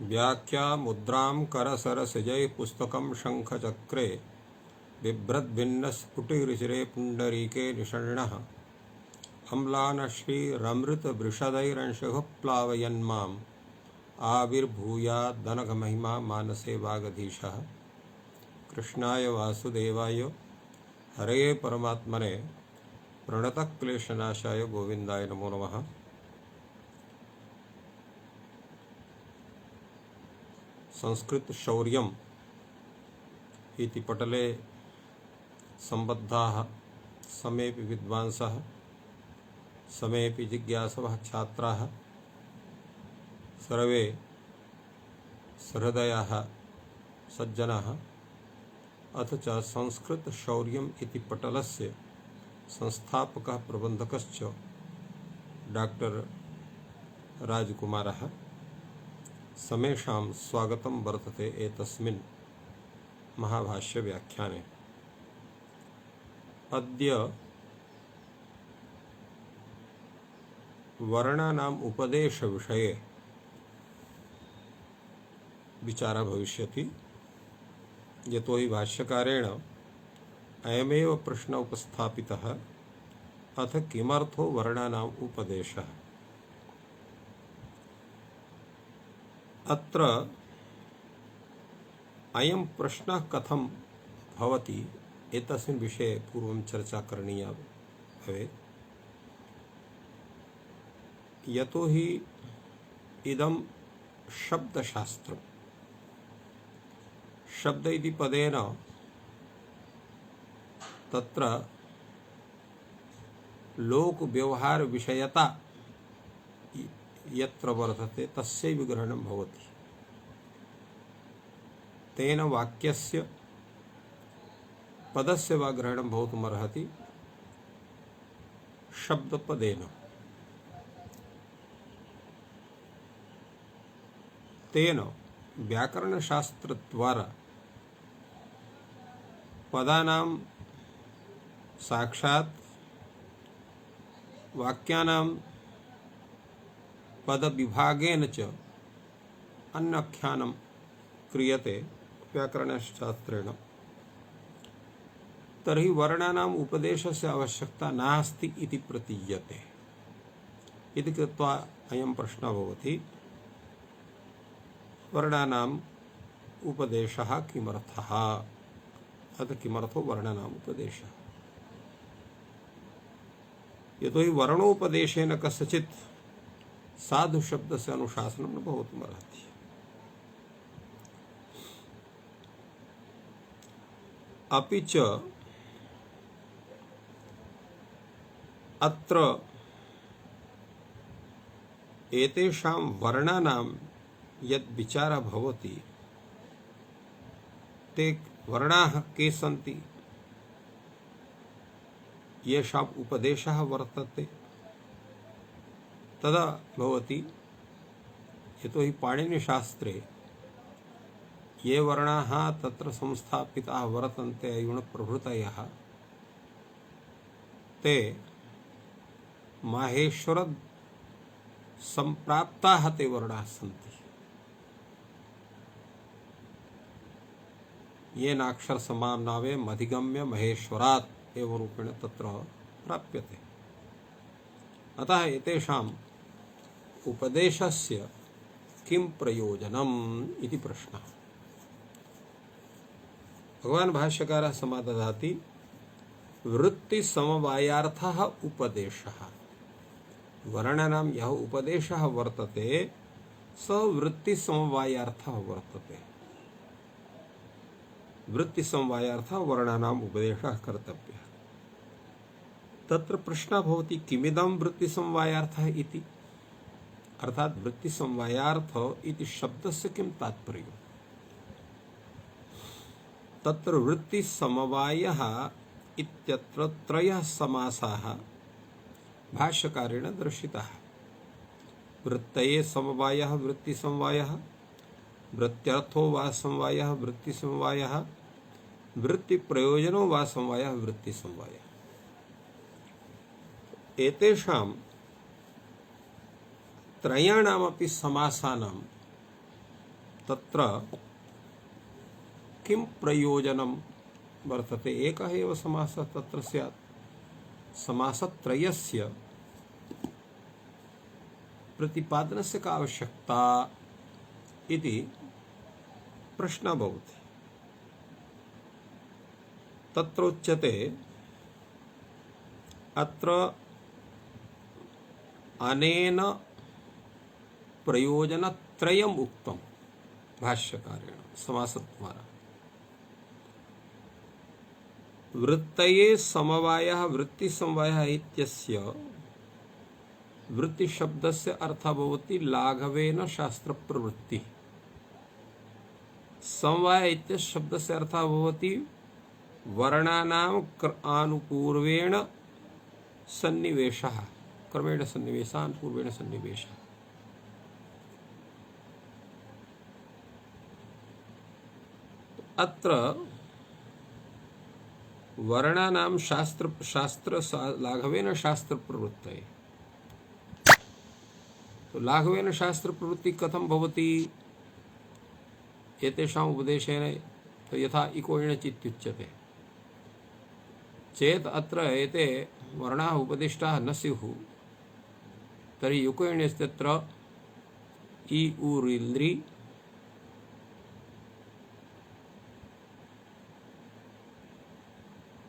व्याख्या मुद्रां करसरसिजै पुस्तकं शङ्खचक्रे बिभ्रद्भिन्नस्फुटिरुचिरे पुण्डरीके निषण्णः अम्लान श्रीरमृतवृषदैरंशुः प्लावयन्माम् आविर्भूयादनघमहिमा मानसे वागधीशः। कृष्णाय वासुदेवाय हरये परमात्मने प्रणतक्लेशनाशाय गोविन्दाय नमो नमः। संस्कृत शौर्यम् इति पटले सम्बद्धाः समेऽपि विद्वांसः समेऽपि जिज्ञासवः छात्राः सर्वे सहृदयाः सज्जनाः। अथ च संस्कृत शौर्यम् इति पटलस्य संस्थापकः प्रबन्धकश्च डॉक्टर राजकुमारः। समेषां स्वागतं वर्तते एतस्मिन् महाभाष्य व्याख्याने। अद्य वर्णानाम् उपदेश विषये विचारः भविष्यति। यतो हि भाष्यकारेण अयमेव प्रश्न उपस्थापितः, अथ किमर्थो वर्णानाम् उपदेशः। अत्र अयं प्रश्नः कथं भवति एतस्मिन् विषये पूर्वं चर्चा करणीया भवेत्। यतो हि इदं शब्दशास्त्रम्। शब्द इति पदेन तत्र लोक व्यवहार विषयता यत्र वर्तते तस्यैव ग्रहणं भवति। तेन वाक्यस्य पदस्य वा ग्रहणं भवितुमर्हति शब्दपदेन। तेन व्याकरणशास्त्रद्वारा पदानां साक्षात् वाक्यानां पदविभागेन च अन्याख्यानं क्रियते व्याकरणशास्त्रेण। तर्हि वर्णानाम् उपदेशस्य आवश्यकता नास्ति इति प्रतीयते। इति कृत्वा अयं प्रश्नः भवति, वर्णानाम् उपदेशः किमर्थः, अतः किमर्थो वर्णानाम् उपदेशः। यतो हि वर्णोपदेशेन कस्यचित् साधु शब्दस्य अनुशासनं न भवितुमर्हति। अपि च अत्र एतेषां वर्णानां यद् विचारः भवति, ते वर्णाः के सन्ति, येषाम् उपदेशः वर्तते तदा भवति। यतो हि पाणिनिशास्त्रे ये वर्णाः तत्र संस्थापिताः वर्तन्ते अयुणप्रभृतयः, ते माहेश्वरात् सम्प्राप्ताः ते वर्णाः सन्ति। येनाक्षर समानावे मधिगम्य महेश्वरात् एवं रूपेण तत्र प्राप्यते। अतः एतेषाम् उपदेशस्य किं प्रयोजनम् इति प्रश्नः। भगवान् भाष्यकारः समादधाति, वृत्ति समवायार्थः उपदेशः। वर्णानां यः उपदेशः वर्तते स वृत्ति समवायार्थः वर्तते। वृत्ति समवायार्थः वर्णानाम् उपदेशः कर्तव्यः। तत्र प्रश्नः भवति, किमिदं वृत्ति समवायार्थः इति, अर्थात् वृत्ति समवायार्थ इति शब्दस्य किं तात्पर्यम्। तत्र वृत्ति समवायः इत्यत्र त्रयः समासाः भाष्यकारेण दर्शिताः। वृत्तये समवायः वृत्ति समवायः, वृत्त्यर्थो वा समवायः वृत्ति समवायः, वृत्ति प्रयोजनो वा समवायः वृत्ति समवायः। एतेषां त्रयाणामपि समासानां तत्र किं प्रयोजनं वर्तते? एकः एव समासः तत्र स्यात्। समासत्रयस्य प्रतिपादनस्य का आवश्यकता इति प्रश्नः भवति। तत्र उच्यते अत्र अनेन प्रयोजनत्रयम् उक्तं भाष्यकारेण समासद्वारा। वृत्तये समवायः वृत्तिसमवायः इत्यस्य वृत्तिशब्दस्य अर्थः भवति लाघवेन शास्त्रप्रवृत्तिः। समवाय इत्यस्य शब्दस्य अर्थः भवति वर्णानां अनुपूर्वेण सन्निवेशः, क्रमेण सन्निवेशः, अनुपूर्वेण सन्निवेशः। अत्र वर्णानां शास्त्र लाघवेन शास्त्र प्रवृत्तये। तो लाघवेन शास्त्र प्रवृत्ति कथं भवति? एतेषाम् उपदेशेन तो यथा इको इणच् इत्युच्यते चेत् अत्र एते वर्णाः उपदिष्टाः न स्युः तर्हि युको इण्यस्य इ उ ऋ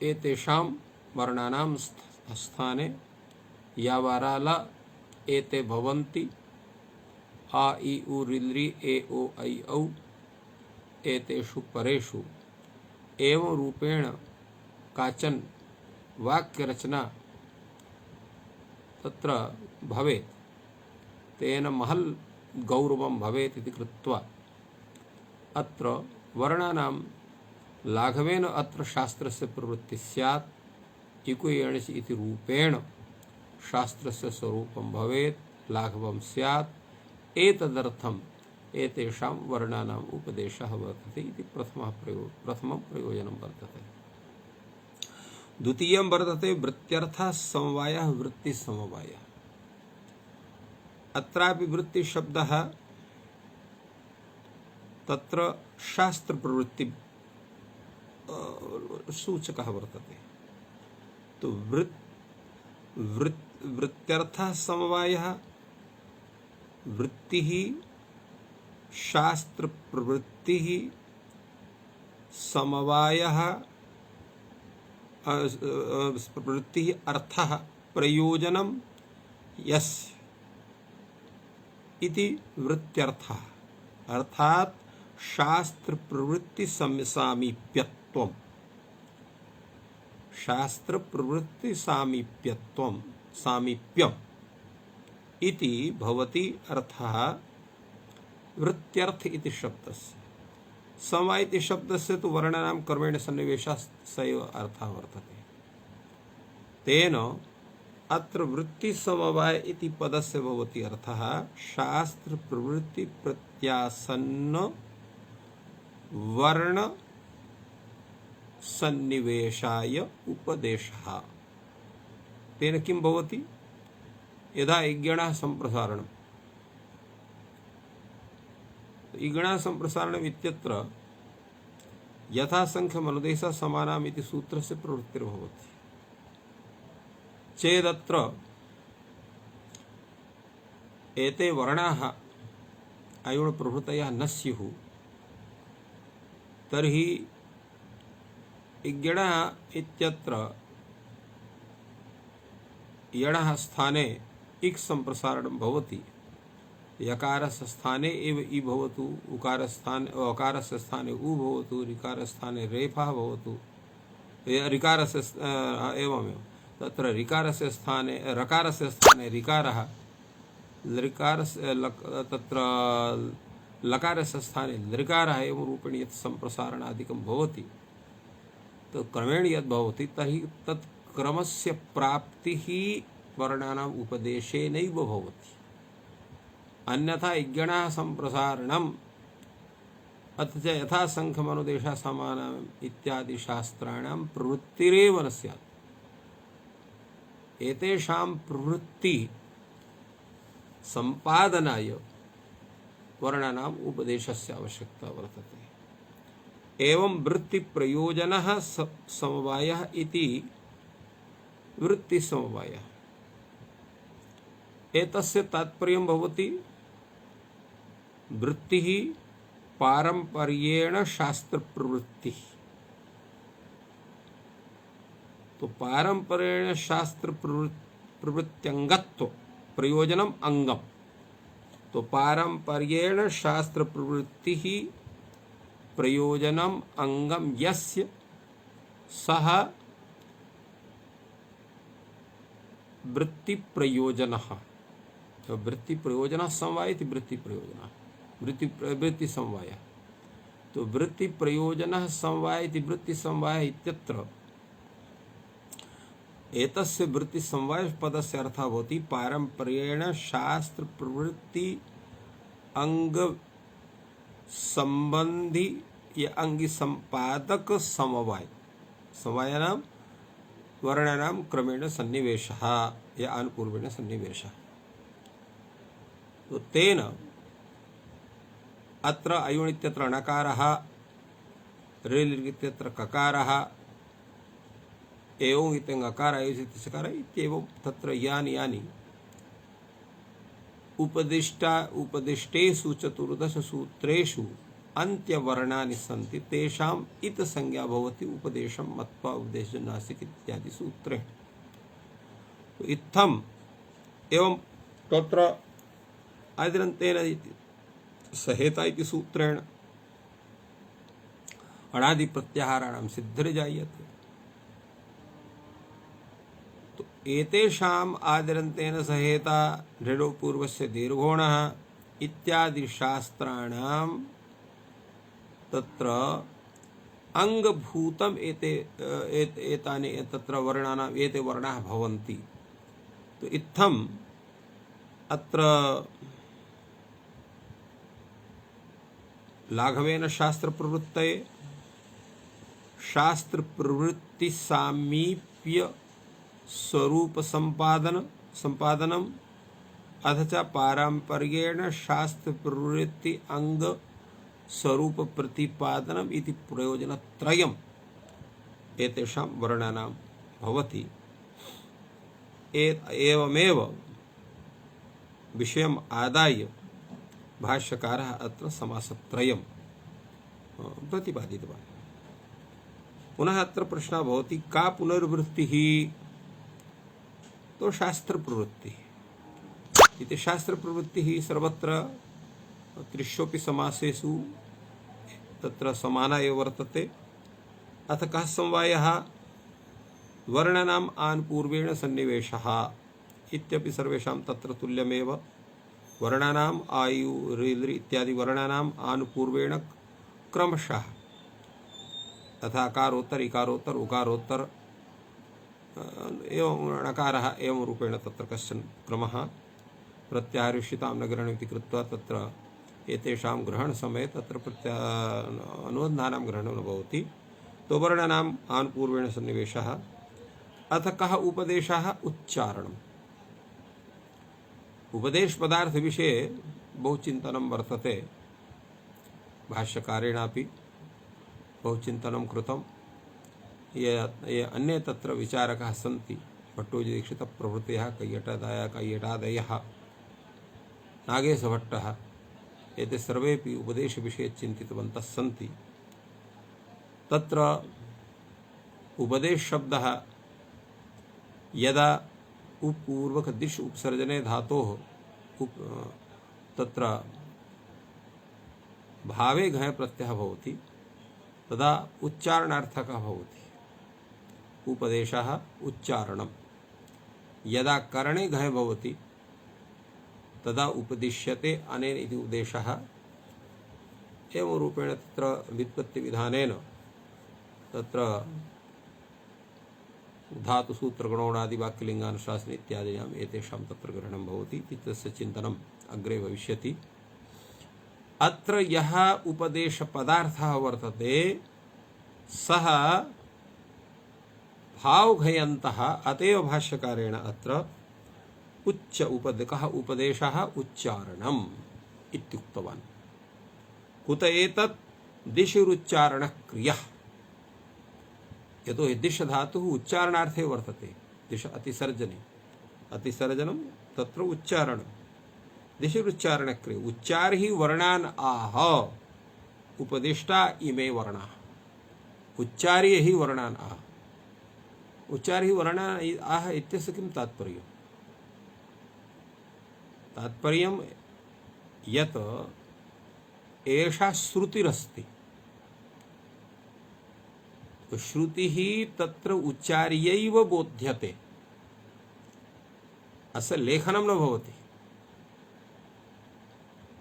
एतेषां वर्णानां स्थाने यावाराल एते भवन्ति। आ इ उ ऋ ए ओ ऐ औ एतेषु परेषु एवं रूपेण काचन वाक्यरचना तत्र भवेत्, तेन महल गौरवं भवेत् इति कृत्वा अत्र वर्णानां लाघवेन अत्र शास्त्रस्य प्रवृत्तिः स्यात्। इको इणच् इति रूपेण शास्त्रस्य स्वरूपं भवेत्, लाघवं स्यात्। एतदर्थम् एतेषां वर्णानाम् उपदेशः वर्तते इति प्रथमं प्रयोजनं वर्तते। द्वितीयं वर्तते वृत्त्यर्थः समवायः वृत्तिसमवायः। अत्रापि वृत्तिशब्दः तत्र शास्त्रप्रवृत्ति सूचकः वर्तते। तो वृत्त्यर्थः समवायः वृत्तिः शास्त्रप्रवृत्तिः समवायः प्रवृत्तिः अर्थः प्रयोजनं यस्य इति वृत्त्यर्थः, अर्थात् शास्त्रप्रवृत्ति सामीप्यत्वं, शास्त्रप्रवृत्ति सामीप्यत्वं सामीप्यम् इति भवति अर्थः वृत्त्यर्थ इति शब्दस्य। समवाय इति शब्दस्य तु वर्णानां कर्मेण सन्निवेशः स एव अर्थः वर्तते। तेन अत्र वृत्तिसमवाय इति पदस्य भवति अर्थः शास्त्र प्रवृत्ति प्रत्यासन्न वर्ण सन्निवेशाय उपदेशः। तेन किं भवति? यदा इज्ञणः सम्प्रसारणम्, इगणः सम्प्रसारणम् इत्यत्र यथासंख्यमनुदेशः समानाम् इति सूत्रस्य प्रवृत्तिर्भवति चेदत्र एते वर्णाः अयुणप्रभृतयः न स्युः तर्हि इगणः इत्यत्र यणः स्थाने इक् सम्प्रसारणं भवति। यकारस्य स्थाने एव इ भवतु, अकारस्य स्थाने उ भवतु, ऋकारस्थाने रेफः भवतु, ऋकारस्य एवमेव तत्र ऋकारस्य स्थाने रकारस्य स्थाने ऋकारः, तत्र लकारस्य स्थाने लृकारः एवं रूपेण यत् सम्प्रसारणादिकं भवति तो क्रमेण यद् भवति तर्हि तत् क्रमस्य प्राप्तिः वर्णानाम् उपदेशेनैव भवति। अन्यथा इज्ञणः सम्प्रसारणम् अथ च यथासंख्यमनुदेशः समानम् इत्यादि शास्त्राणां प्रवृत्तिरेव न स्यात्। एतेषां प्रवृत्ति सम्पादनाय वर्णानाम् उपदेशस्य आवश्यकता वर्तते। एवं वृत्तिप्रयोजनः समवायः इति वृत्तिसमवायः। एतस्य तात्पर्यं भवति वृत्तिः पारंपर्येण शास्त्रप्रवृत्तिः। तो पारंपर्येण शास्त्रप्रवृत्त्यंगत्व प्रयोजनम अंगम। तो पारंपर्येण शास्त्रप्रवृत्तिः प्रयोजनम अंगम यस्य सः वृत्तिप्रयोजनः। तो वृत्तिप्रयोजनः समवायति वृत्तिप्रयोजनः वृत्तिसमवायः। तो वृत्तिप्रयोजनः समवायति वृत्तिसमवायः इत्यत्र एतस्य वृत्तिसमवाय पदस्य अर्थः भवति पारंपर्येण शास्त्रप्रवृत्ति अंग संबंधी या अंगी संपादक समवाय। समवायानां वर्णानां क्रमेण सन्निवेशः या अनुपूर्वेण सन्निवेशः। तो तेन अत्र अयुण् इत्यत्र णकारः, रेल् इत्यत्र ककारः, एवं इति ङकार आयोजित सकार इत्येवं तत्र यानि यानि उपदिष्टेषु चतुर्दश सूत्रेषु अन्त्यवर्णानि सन्ति तेषाम् इत संज्ञा भवति उपदेशं मत्वा उपदेशनासिक इत्यादि सूत्रे। तो इत्थम एवं तत्र आदिरन्तेन सहेता इति सूत्रेण अणादि प्रत्याहाराणां सिद्धिर्जायते। तो एतेषाम् आदिरन्तेन सहेता ढेडो पूर्वस्य दीर्घोणः इत्यादि शास्त्राणां तत्र अंगभूतम एतानि तत्र वर्णानाम् एते वर्णाः भवन्ति। तो इत्थम् अत्र लाघवेन शास्त्रप्रवृत्तये शास्त्रप्रवृत्ति सामीप्य स्वरूप संपादनम अथ च पारंपर्येण शास्त्रप्रवृत्ति अंग स्वरूप प्रतिपादनम इति प्रयोजनत्रयम् एतेषां वर्णानां भवति। एवमेव विषयम् आदाय भाष्यकारः अत्र समासत्रयं प्रतिपादितवान्। पुनः अत्र प्रश्नः भवति का पुनर्वृत्तिः? तो शास्त्रप्रवृत्तिः इति। शास्त्रप्रवृत्तिः सर्वत्र त्रिष्वपि समासेषु तत्र समाना एव वर्तते। अथ कः समवायः? वर्णानाम् आनुपूर्वेण सन्निवेशः इत्यपि सर्वेषां तत्र तुल्यमेव। वर्णानाम् आयु ऋ इत्यादि वर्णानाम् आनुपूर्वेण क्रमशः तथा अकारोत्तर इकारोत्तर उकारोत्तर एवं णकारः एवं रूपेण तत्र कश्चन क्रमः प्रत्याहारयुष्यतां न ग्रहणमिति कृत्वा तत्र एतेषां ग्रहणसमये तत्र अनुबन्धानां ग्रहणं न भवति। तो वर्णानाम् आनुपूर्वेण सन्निवेशः। अथ कः उपदेशः? उच्चारणम्। उपदेश पदार्थ विषये बहुचिन्तनं वर्तते। भाष्यकारेणापि बहुचिन्तनं कृतं। ये अन्ये तत्र विचारकाः सन्ति, भट्टोजीदीक्षितप्रभृतयः, कैयटादयः, नागेशभट्टः, एते सर्वेपि उपदेशविषये चिन्तितवन्तः सन्ति। तत्र उपदेश शब्दः यदा उपपूर्वक दिश उपसर्जने धातोः तत्र भावे घय प्रत्ययः भवति तदा उच्चारणार्थकः भवति। उपदेशः उच्चारणम्। यदा करणे घय भवति तदा उपदिश्यते अनेन इति उपदेशः। एवं रूपेण तत्र व्युत्पत्तिविधानेन तत्र धातुसूत्रगुणोणादि वाक्यलिङ्गानुशासने इत्यादीनाम् एतेषां तत्र ग्रहणं भवति इति तस्य चिन्तनम् अग्रे भविष्यति। अत्र यः उपदेशपदार्थः वर्तते सः भावघयन्तः। अतएव भाष्यकारेण अत्र उच्च उपदेशः उच्चारणम् इत्युक्तवान्। कुत एतत् दिशिरुच्चारण क्रिया यतो हि दिश धातुः उच्चारणार्थे वर्तते दिश अतिसर्जनम तत्र उच्चारणं दिशिरुच्चारण क्रिया उच्चार ही वर्णान आह उपदिष्टा इमे वर्णा उच्चार्य ही वर्णान आह उच्चार ही वर्णान आह इत्यस्य किं तात्पर्यम् तात्पर्यं यत् एषा श्रुतिरस्ति श्रुतिः तत्र उच्चार्यैव बोध्यते अस्य लेखनं न भवति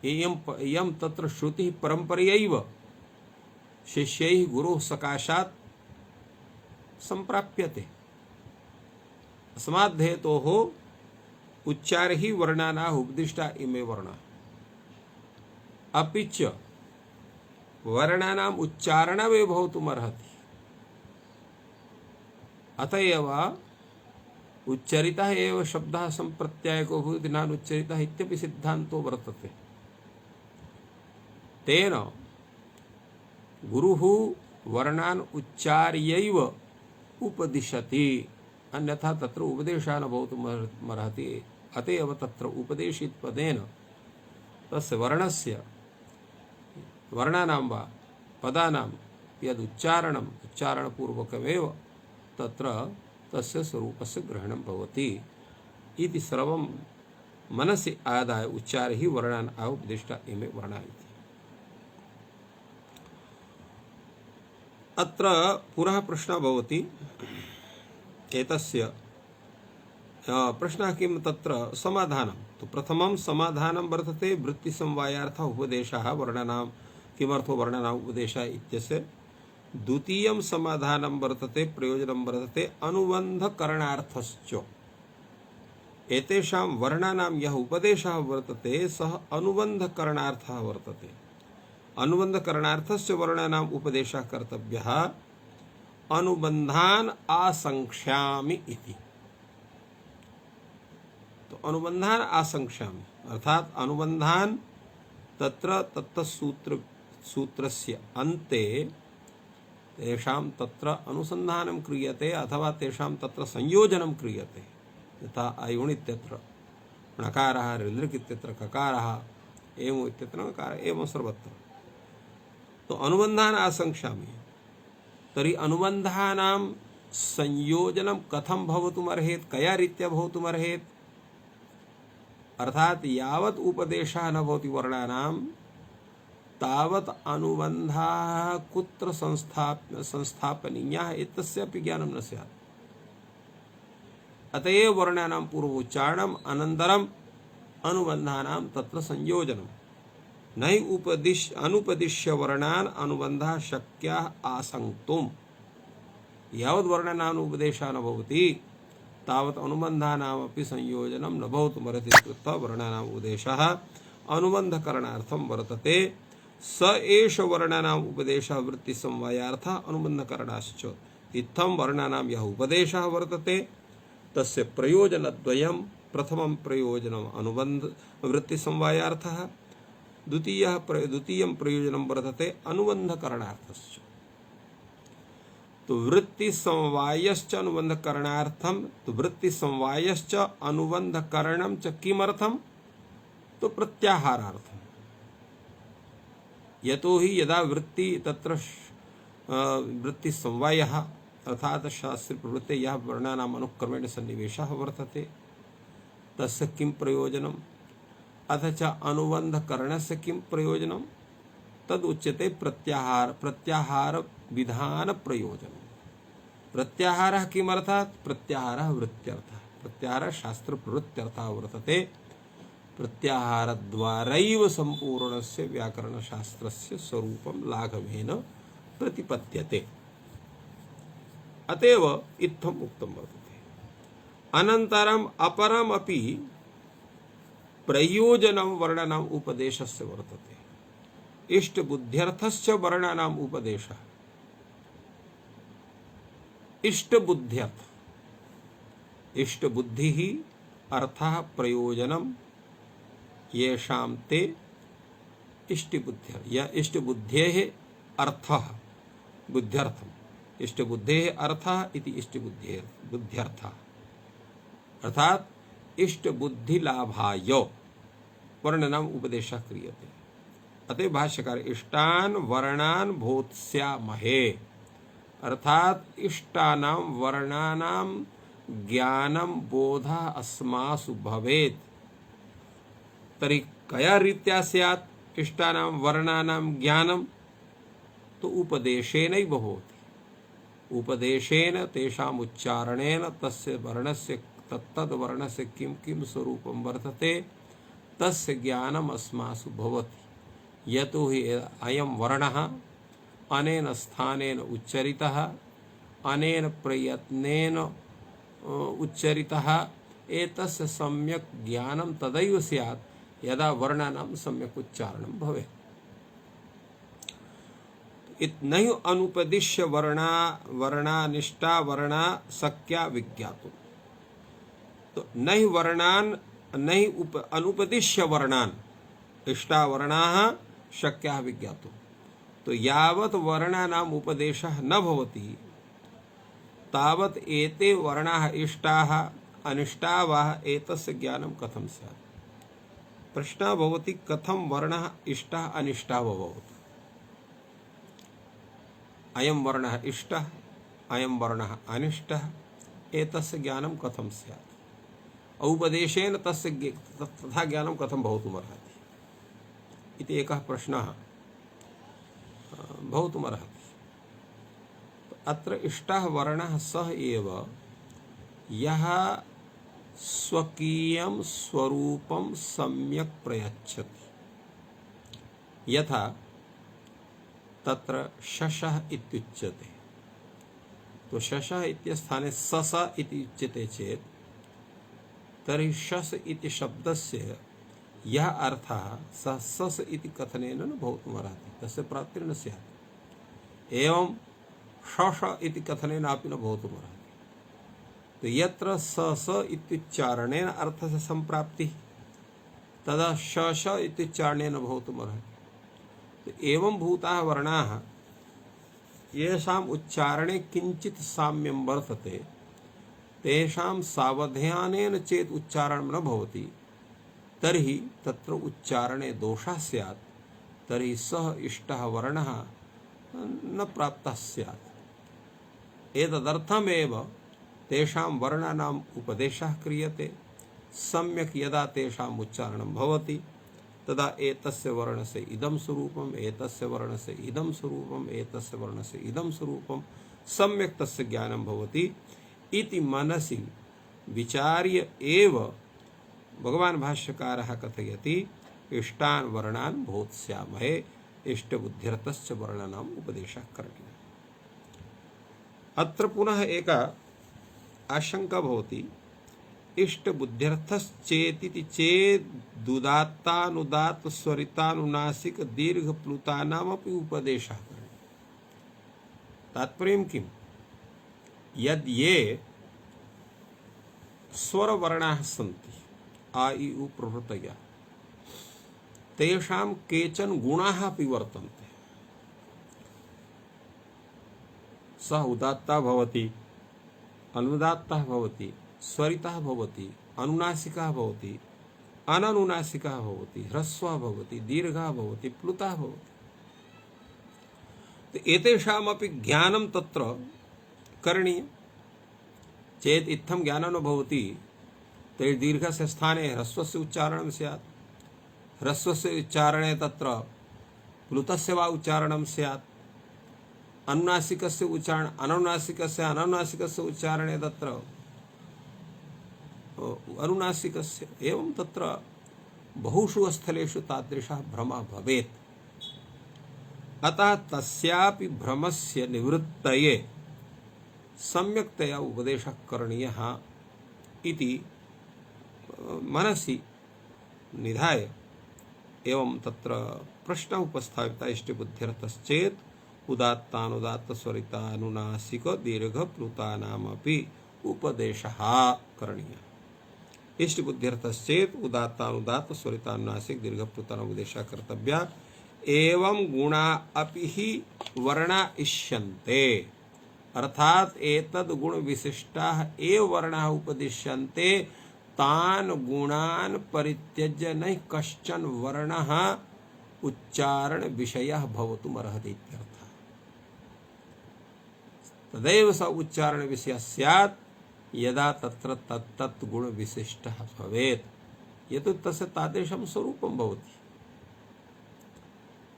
इयं तत्र श्रुतिः परम्परयैव शिष्यैः गुरोः सकाशात् सम्प्राप्यते अस्मात् हेतोः उच्चार ही वर्णाना उपदिष्टा इमे वर्णा अपि च वर्णानाम् उच्चारणमेव भवितुमर्हति अतएव उच्चरितः एव शब्दः सम्प्रत्यायको भवति नानुच्चरितः इत्यपि सिद्धान्तो वर्तते तेन गुरुः वर्णान् उच्चार्यैव उपदिशति अन्यथा तत्र उपदेशः न भवितुमर्हति अतएव तत्र उपदेशितपदेन तस्य वर्णस्य वर्णानां वा पदानां यदुच्चारणम् उच्चारणपूर्वकमेव तत्र तस्य स्वरूपस्य ग्रहणं भवति इति सर्वं मनसि आदाय उच्चारैः ही वर्णान् आह उपदिष्टा इमे वर्णा इति अत्र पुनः प्रश्नः भवति एतस्य प्रश्नः किं तत्र समाधानं तु प्रथमं समाधानं वर्तते वृत्तिसमवायार्थः उपदेशः वर्णानां किमर्थो वर्णानाम् उपदेशः इत्यस्य द्वितीयं समाधानं वर्तते प्रयोजनं वर्तते अनुबन्धकरणार्थश्च एतेषां वर्णानां यः उपदेशः वर्तते सः अनुबन्धकरणार्थः वर्तते अनुबन्धकरणार्थस्य वर्णानाम् उपदेशः कर्तव्यः अनुबन्धान आसंक्ष्यामि इति तो अनुबन्धान आसंक्ष्यामि अर्थात अनुबन्धान तत्र सूत्रस्य अन्ते तेषां तत्र अनुसन्धानं क्रियते अथवा तेषां तत्र संयोजनं क्रियते यथा अयुण् इत्यत्र णकारः ऋलृक् इत्यत्र ककारः एवम् इत्यत्र णकारः एवं सर्वत्र तो अनुबन्धान आसंक्ष्यामि तर्हि अनुबन्धानां संयोजनं कथं भवितुमर्हेत् कया रीत्या भवितुमर्हेत् अर्थात यावत् उपदेशः न भवति वर्णानां तावत् अनुबन्धाः कुत्र संस्थापनीयाः एतस्यापि ज्ञानं न स्यात् अतएव वर्णानां पूर्वोच्चारणम् अनन्तरम् अनुबन्धानां तत्र संयोजनं न हि अनुपदिश्य वर्णान् अनुबन्धः शक्यः आसंक्तुम् यावत् वर्णानाम् उपदेशः न भवति तावत् अनुबन्धानामपि संयोजनं न भवितुमर्हति इत्युक्त्वा वर्णानाम् उपदेशः अनुबन्धकरणार्थं वर्तते स एष वर्णानाम् उपदेशः वृत्तिसमवायार्थः अनुबन्धकरणाश्च इत्थं वर्णानां यः उपदेशः वर्तते तस्य प्रयोजनद्वयं प्रथमं प्रयोजनम् अनुबन्ध वृत्तिसमवायार्थः द्वितीयं प्रयोजनं वर्तते अनुबन्धकरणार्थश्च तो वृत्तिसमवायश्च अनुबन्धकरणार्थं तो वृत्तिसमवायश्च अनुबन्धकरणं च किमर्थं तो प्रत्याहारार्थं यतो हि यदा वृत्ति तत्र वृत्तिसमवायः अर्थात शास्त्रे प्रवृत्ते यः वर्णानाम् अनुक्रमेण सन्निवेशः वर्तते तस्य किं प्रयोजनम् अथ च अनुबन्धकरणस्य किं प्रयोजनं तदुच्यते प्रत्याहार विधान प्रयोजनं प्रत्याहारः किमर्थात् प्रत्याहारः वृत्त्यर्थः प्रत्याहारः शास्त्र प्रवृत्त्यर्थः वर्तते प्रत्याहारद्वारैव सम्पूर्णस्य व्याकरणशास्त्रस्य स्वरूपं लाघवेन प्रतिपद्यते अतएव इत्थम् उक्तं वर्तते अनन्तरम् अपरमपि प्रयोजनं वर्णानाम् उपदेशस्य वर्तते इष्टबुद्ध्यर्थश्च वर्णानाम् उपदेशः इष्टबुद्ध्यर्थ इष्टबुद्धिः अर्थः प्रयोजनं येषां ते इष्टबुद्ध्य या इष्टबुद्धेः अर्थः बुद्ध्यर्थम इष्टबुद्धेः अर्थः इति इष्टबुद्धेः बुद्ध्यर्थः अर्थात इष्टबुद्धिलाभाय वर्णनाम उपदेशः क्रियते। अतः भाष्यकार इष्टान वर्णान बोध्स्यामहे अर्थात इष्टानां वर्णानां ज्ञानम बोधः अस्मासु भवेत्। तर्हि कया रीत्या स्यात् इष्टानां वर्णानां ज्ञानम? तो उपदेशेनैव भवति। उपदेशेन तेषाम् उच्चारणेन तस्य वर्णस्य तत्तद् वर्णस्य किं किं स्वरूपं वर्तते तस्य ज्ञानम् अस्मासु भवति। यतो हि अयं वर्णः अनेन स्थानेन उच्चरितः अनेन प्रयत्नेन उच्चरितः एतस्य सम्यक् ज्ञानं तदैव स्यात् यदा वर्णानां सम्यक् उच्चारणं भवेत्। नहीं अनुपदिश्य वर्णानिष्टा वर्णा शक्या विज्ञातुम्। तो नहीं वर्णान नहीं अनुपदिश्य वर्णान इष्टा वर्णाः शक्याः विज्ञातुम्। तो यावत् वर्णानाम् उपदेशः न भवति तावत् एते वर्णाः इष्टाः अनिष्टाः वा एतस्य ज्ञानं कथं स्यात्? प्रश्नः भवति कथं वर्णः इष्टः अनिष्टः भवति? अयं वर्णः इष्टः अयं वर्णः अनिष्टः एतस्य ज्ञानं कथं स्यात्? औपदेशेन तस्य तथा ज्ञानं कथं भवितुमर्हति इति एकः प्रश्नः भवितुमर्हति। अत्र इष्टः वर्णः सः एव यः स्वकीयं स्वरूपं सम्यक् प्रयच्छति। यथा तत्र शशः इत्युच्यते, तो शशः इत्यस्थाने सस इति उच्यते चेत् तर्हि शस इति शब्दस्य यः अर्थः सः सस इति कथनेन न भवितुमर्हति, तस्य प्राप्तिर् न स्यात्। एवं शश इति कथनेन अपि न भवितुमर्हति। तो यत्र सस इत्युच्चारणेन अर्थस्य सम्प्राप्तिः तदा शश इत्युच्चारणेन भवितुमर्हति। तो एवं भूताः वर्णाः येषाम् उच्चारणे किञ्चित् साम्यं वर्तते तेषां सावधानेन चेत् उच्चारणं न भवति तर्हि तत्र उच्चारणे दोषः स्यात्, तर्हि सः इष्टः वर्णः न प्राप्तः स्यात्। एतदर्थमेव तेषां वर्णानाम् उपदेशः क्रियते। सम्यक् यदा तेषाम् उच्चारणं भवति तदा एतस्य वर्णस्य इदं स्वरूपम् एतस्य वर्णस्य इदं स्वरूपम् एतस्य वर्णस्य इदं स्वरूपं सम्यक् तस्य ज्ञानं भवति इति मनसि विचार्य एव भगवान् भाष्यकारः कथयति इष्टान् वर्णान् बोध्स्यामहे इष्टबुद्ध्यर्थस्य वर्णानाम् उपदेशः करणीयः। अत्र पुनः एका आशंका भवति इष्टबुद्ध्यर्थश्चेतिति चेदुदात्तानुदात्त स्वरितानुनासिक दीर्घप्लुतानामपि उपदेशः करणीयः। तात्पर्यं किम्? यद् ये स्वरवर्णाः सन्ति आ इ उ प्रभृतयः तेषां केचन गुणाः अपि वर्तन्ते। सः उदात्तः भवति अनुदात्तः भवति स्वरितः भवति अनुनासिकः भवति अननुनासिकः भवति ह्रस्वः भवति दीर्घः भवति प्लुतः भवति। तो एतेषामपि ज्ञानं तत्र करणीयं। चेत् इत्थं ज्ञानं न भवति तर्हि दीर्घस्य स्थाने ह्रस्वस्य उच्चारणं स्यात्, ह्रस्वस्य उच्चारणे तत्र प्लुतस्य वा उच्चारणं स्यात्, अनुनासिकस्य उच्चारण अनुनासिकस्य उच्चारणे तत्र अनुनासिकस्य, एवं तत्र बहुषु स्थलेषु तादृशः भ्रमः भवेत्। अतः तस्यापि भ्रमस्य निवृत्तये सम्यक्तया उपदेशः करणीयः इति मनसि निधाय एवं तत्र प्रश्नः उपस्थापितः इष्टबुद्ध्यर्थश्चेत् उदात्तानुदात्त स्वरितानुनासिक दीर्घप्लुतानामपि उपदेशः करणीयः। इष्टबुद्ध्यर्थश्चेत् उदात्तानुदात्त स्वरितानुनासिक दीर्घप्लुतानाम् उपदेशः कर्तव्यः एवं गुणा अपि हि वर्णा इष्यन्ते, अर्थात एतद् गुण विशिष्टाः एव वर्णाः उपदिश्यन्ते, तान् गुणान् परित्यज्य न कश्चन वर्णः उच्चारण विषयः भवितुमर्हति इत्यर्थः। तदेव स उच्चारण विषयः स्यात् यदा तत्र तत्तत् गुण विशिष्टः भवेत्, यतो तस्य तादृशं स्वरूपं भवति।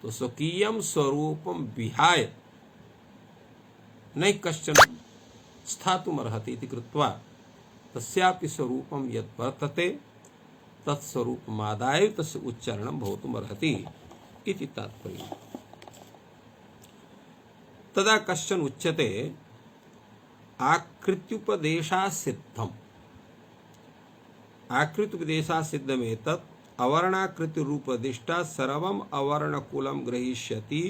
तो स्वकीयं स्वरूपं विहाय न कश्चन स्थातुमर्हति इति कृत्वा तस्यापि स्वरूपं यत् वर्तते तत्स्वरूपमादाय तस्य उच्चारणं भवितुमर्हति इति तात्पर्यम्। तदा कश्चन उच्यते आकृत्युपदेशासिद्धम्। आकृत्युपदेशासिद्धमेतत् अवर्णाकृतिरूपदिष्टा सर्वम् अवर्णकुलं ग्रहीष्यति,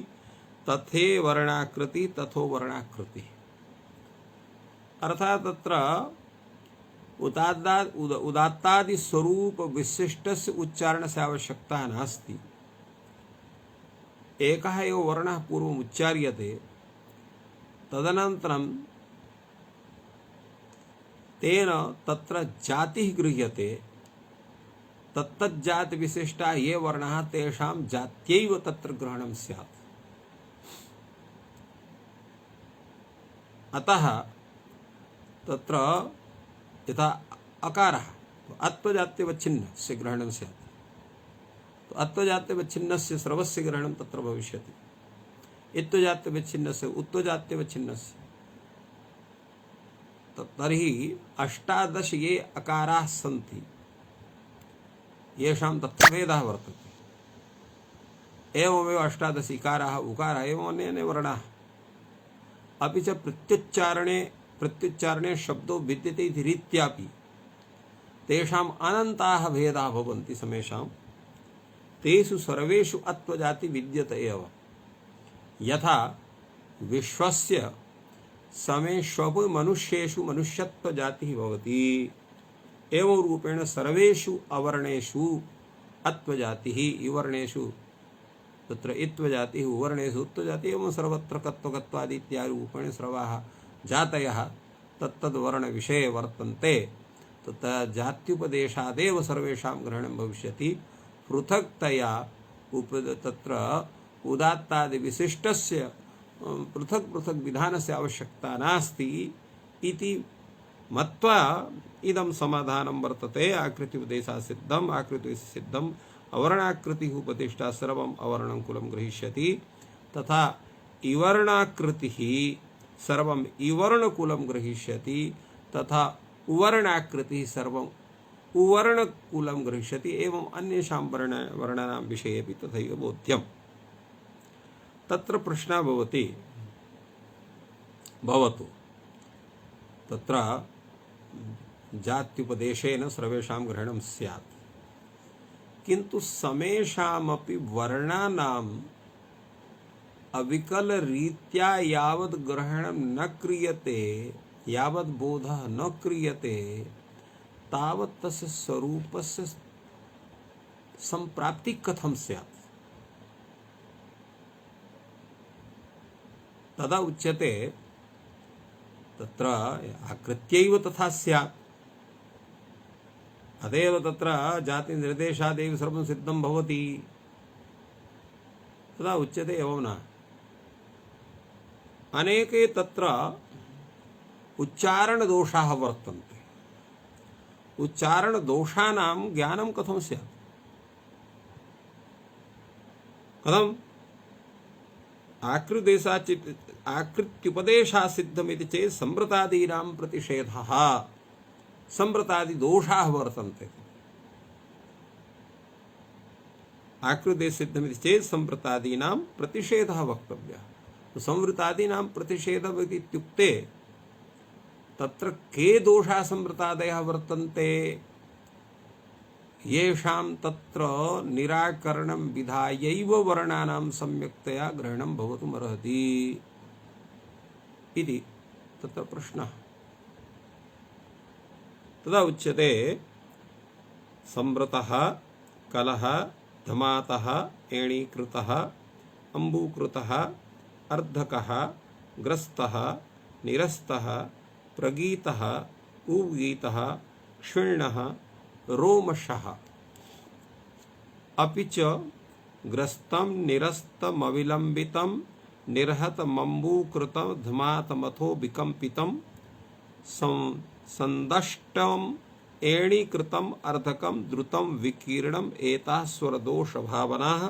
तथे वर्णाकृति तथो वर्णाकृति। अर्थात तत्र उदात्तादि स्वरूप विशिष्टस्य उच्चारणस्य आवश्यकता नास्ति। एकः एव वर्णः पूर्वम् उच्चार्यते, तदनन्तरं तेन तत्र जातिः गृह्यते, तत्तज्जाति विशिष्टा ये वर्णाः तेषां जात्यैव तत्र ग्रहणं स्यात्। अतः तत्र यथा अकारः अत्वजात्यवच्छिन्नस्य ग्रहणं स्यात्, तो अत्वजात्यवच्छिन्नस्य स्रवस्य ग्रहणं तत्र भविष्यति, इत्वजात्यवच्छिन्नस्य उत्वजात्यवच्छिन्नस्य। तर्हि 18 ये अकाराः सन्ति येषां तत्र भेदः वर्तते। एवमेव 18 इकाराः उकाराः एवम् अन्ये वर्णाः। अपि च प्रत्युच्चारणे शब्दो भिद्यते इति रीत्यापि तेषाम् अनन्ताः भेदाः भवन्ति समेषां। तेषु सर्वेषु अत्वजाति विद्यते एव। यथा विश्वस्य समेष्वपि मनुष्येषु मनुष्यत्वजातिः भवति, एवं रूपेण सर्वेषु अवर्णेषु अत्वजातिः, इवर्णेषु तत्र इत्वजातिः, उवर्णेषु उत्वजातिः, एवं सर्वत्र कत्वकत्वादि इत्यादिरूपेण सर्वाः जातयः तत्तद्वर्णविषये वर्तन्ते। तत् जात्युपदेशादेव सर्वेषां ग्रहणं भविष्यति। पृथक्तया तत्र उदात्तादिविशिष्टस्य पृथक् पृथक् विधानस्य आवश्यकता नास्ति इति मत्वा इदं समाधानं वर्तते। आकृत्युपदेशासिद्धम् आकृतिसिद्धम् अवर्णाकृतिः उपदिष्टा सर्वम् अवर्णं कुलं ग्रहीष्यति, तथा इवर्णाकृतिः सर्वम् इवर्णकुलं ग्रहीष्यति, तथा उवर्णाकृतिः सर्वम् उवर्णकुलं ग्रहीष्यति। एवम् अन्येषां वर्णानां विषये अपि तथैव बोध्यम्। तत्र प्रश्नः भवतु तत्र जात्युपदेशेन सर्वेषां ग्रहणं स्यात्, किन्तु समेषामपि वर्णानाम् अविकलरीत्या यावद् ग्रहणं न क्रियते, यावद् बोधः न क्रियते, तावत् तस्य स्वरूपस्य सम्प्राप्तिः कथं स्यात्? तदा उच्यते तत्र आकृत्यैव तथा स्यात्। अतएव तत्र जाति निर्देशादेव सर्वं सिद्धं भवति। तदा उच्यते एवं न, अनेके तत्र उच्चारणदोषाः वर्तन्ते। उच्चारणदोषाणां ज्ञानं कथं स्यात्? कथम्? आकृत्युपदेशासिद्धमिति चेत् सम्प्रतादीनां प्रतिषेधः, सम्प्रतादिदोषाः वर्तन्ते। आकृतिसिद्धमिति चेत् सम्प्रतादीनां प्रतिषेधः वक्तव्यः। संवृतादीनां प्रतिषेधः इत्युक्ते तत्र के दोषाः सम्प्रतादयः वर्तन्ते, येषां तत्र निराकरणं विधायैव वर्णानां सम्यक्तया ग्रहणं भवितुमर्हति इति तत्र प्रश्नः। तदा उच्यते संवृतः, कलः, धमातः, एणीकृतः, अम्बूकृतः अर्धकः ग्रस्तः निरस्तः प्रगीतः उपगीतः क्षीणः रोमशः अपि च ग्रस्तं निरस्तमविलम्बितं निर्हतमम्बूकृतं धमातमथो विकम्पितं संदष्टम् एणीकृतम् अर्धकं द्रुतं विकीर्णम् एताः स्वरदोषभावनाः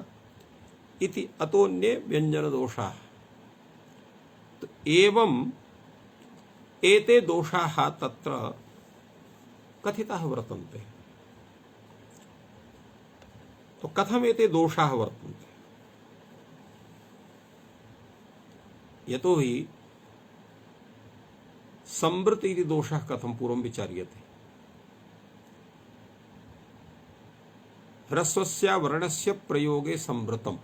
इति अतोऽन्ये व्यञ्जनदोषाः। तो एवं एते दोषाः तत्र कथिताः वर्तन्ते। तो कथम एते दोषाः वर्तन्ते? यतो हि संवृत इति दोषः कथं पूर्वं विचार्यते। ह्रस्वस्य वर्णस्य प्रयोगे संवृतम्।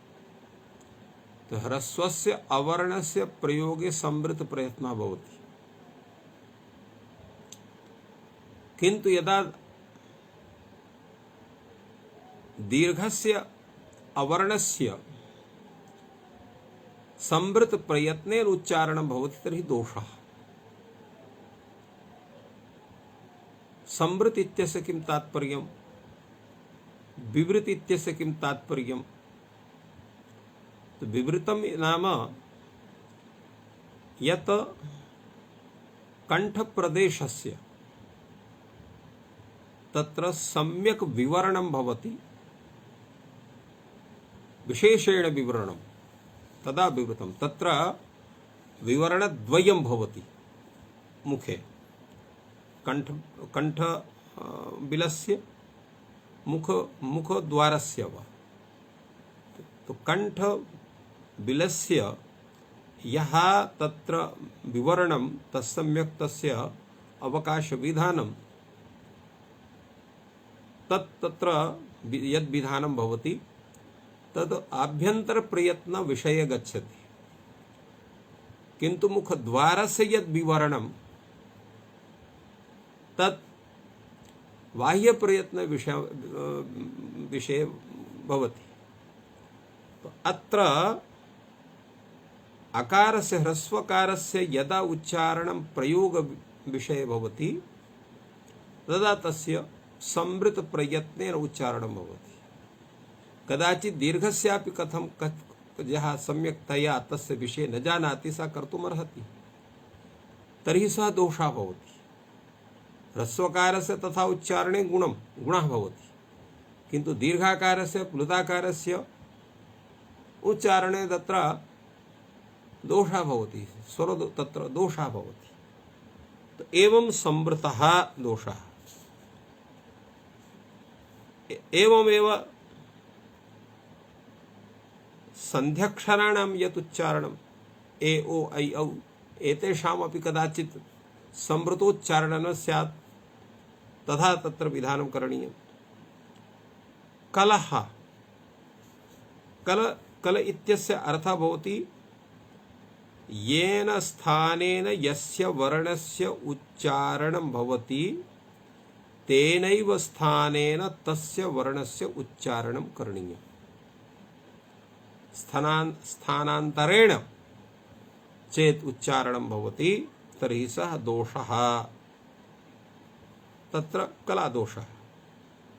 तो ह्रस्वस्य अवर्णस्य प्रयोगे संवृत प्रयत्नः भवति, किन्तु यदा दीर्घस्य अवर्णस्य संवृत प्रयत्नेन उच्चारणं भवति तर्हि दोषः। संवृत इत्यस्य किं तात्पर्यम्? विवृत इत्यस्य किं तात्पर्यम्? तो विवृतम नाम यत् कंठप्रदेशस्य तत्र सम्यक् विवरणं भवति, विशेषेण विवरणं, तदा विवृतं। तत्र विवरणद्वयं भवति मुखे, कंठ बिलस्य मुखद्वारस्य वा। तो कंठ बिलस्य यः तत्र विवरणं तत्सम्यक् तस्य अवकाशविधानं तत्र यद् विधानं भवति तद् आभ्यन्तर प्रयत्न विषये गच्छति, किन्तु मुखद्वारस्य यद् विवरणं तत् बाह्य प्रयत्न विषये भवति। तो अत्र अकारस्य ह्रस्वकारस्य यदा उच्चारणं प्रयोग विषये भवति तदा तस्य संवृत प्रयत्नेन उच्चारणं भवति। कदाचित् दीर्घस्यापि कथं यः सम्यक्तया तस्य विषये न जानाति सः कर्तुमर्हति, तर्हि सः दोषः भवति। ह्रस्वकारस्य तथा उच्चारणे गुणः भवति, किन्तु दीर्घाकारस्य प्लुताकारस्य उच्चारणे तत्र दोषः भवति, स्वर तत्र दोषः भवति। तो एवं संवृतः दोषः। एवमेव संध्याक्षराणां यत् उच्चारणं ए ओ ऐ औ एतेषामपि कदाचित् संवृतोच्चारण न स्यात्, तथा तत्र विधानं करणीयम्। कलः, कल इत्यस्य अर्थः भवति येन स्थानेन यस्य वर्णस्य उच्चारणं भवति तेनैव स्थानेन तस्य वर्णस्य उच्चारणं करणीयम्। स्थानान्तरेण चेत् उच्चारणं भवति तर्हि सः दोषः, तत्र कलादोषः।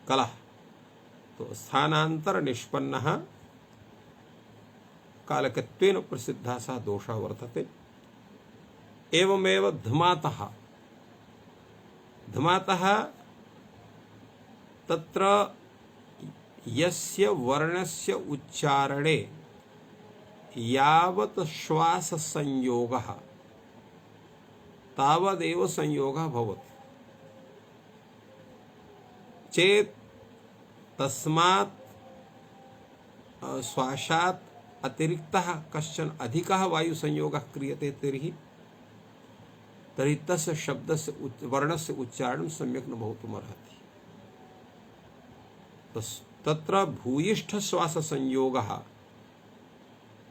कलः तो स्थानान्तर निष्पन्नः कालकत्वेन प्रसिद्धः सः दोषः वर्तते। एवमेव धमातः। धमातः तत्र यस्य वर्णस्य उच्चारणे यावत् श्वास संयोगः तावदेव संयोगः भवति चेत् तस्मात् श्वासात् अतिरिक्तः कश्चन अधिकः वायुसंयोगः क्रियते तर्हि तस्य शब्दस्य वर्णस्य उच्चारणं सम्यक् न भवितुमर्हति। तत्र भूयिष्ठ श्वास संयोगः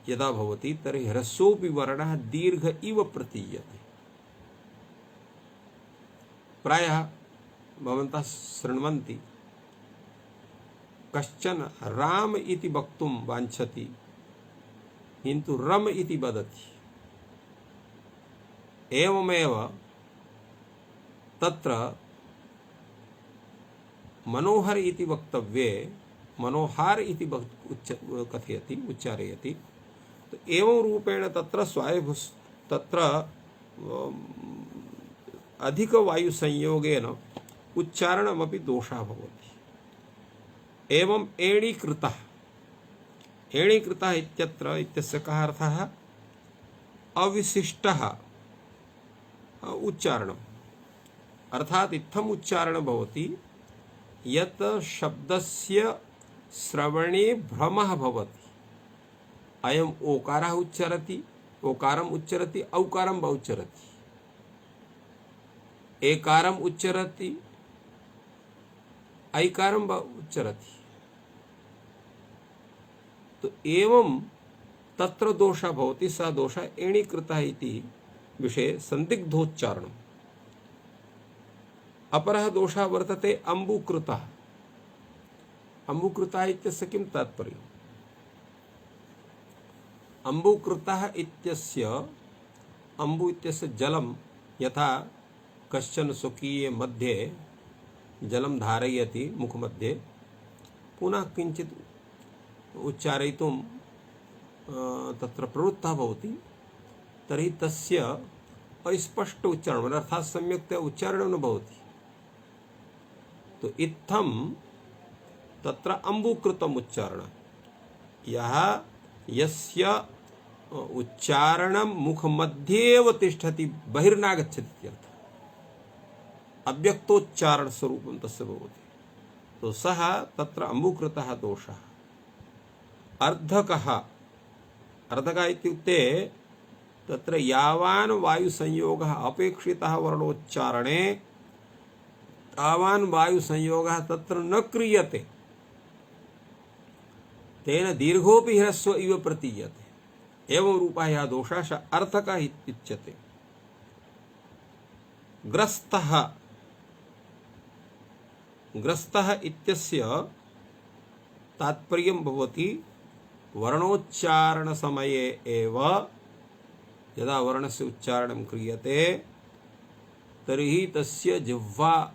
यदा भवति तर्हि ह्रस्वोऽपि वर्णः दीर्घ इव प्रतीयते। प्रायः भवन्तः शृण्वन्ति, कश्चन राम इति वक्तुं वाञ्छति, किन्तु रम इति वदति। एवमेव तत्र मनोहर इति वक्तव्ये मनोहार इति कथयति उच्चारयति। तो एवं रूपेण तत्र स्वायभु तत्र अधिक वायु संयोगेन उच्चारणमपि दोषः भवति। एवं एणीकृतः इत्यत्र इत्यस्य कः अर्थः अविशिष्टः उच्चारणम् अर्थात इत्थम् उच्चारणं भवति यत् शब्दस्य श्रवणे भ्रमः भवति। अयम् ओकारः उच्चरति ओकारम् उच्चरति औकारं वा उच्चरति एकारम् उच्चरति ऐकारं वा उच्चरति। तो एवं तत्र दोषः भवति। सः दोषः एणीकृतः इति विषये संदिग्धोच्चारणम्। अपरः दोषः वर्तते अम्बुकृतः। अम्बुकृतः इत्यस्य किं तात्पर्यम्? अम्बुकृतः इत्यस्य अम्बु इत्यस्य जलं यथा कश्चन स्वकीये मध्ये जलं धारयति मुखमध्ये पुनः किञ्चित् उच्चारयितुं तत्र प्रवृत्तः भवति तर्हि तस्य अस्पष्ट उच्चारणम् अर्थात् सम्यक्तया उच्चारणं न भवति। तो इत्थं तत्र अम्बुकृतम् उच्चारणं यस्य उच्चारणं मुखमध्ये एव तिष्ठति बहिर्नागच्छति इत्यर्थः। अव्यक्तोच्चारण स्वरूपं तस्य भवति। तो सः तत्र अम्बुकृतः दोषः। अर्धकः इत्युक्ते तत्र यावान् वायुसंयोगः अपेक्षितः वर्णोच्चारणे तावान् वायुसंयोगः तत्र न क्रियते तेन दीर्घोऽपि ह्रस्व इव प्रतीयते। एवं रूपः यः दोषः अर्थकः इत्युच्यते। ग्रस्तः इत्यस्य तात्पर्यं भवति वर्णोच्चारण समये एव यदा वर्णस्य उच्चारणं क्रियते तर्हि तस्य जिह्वा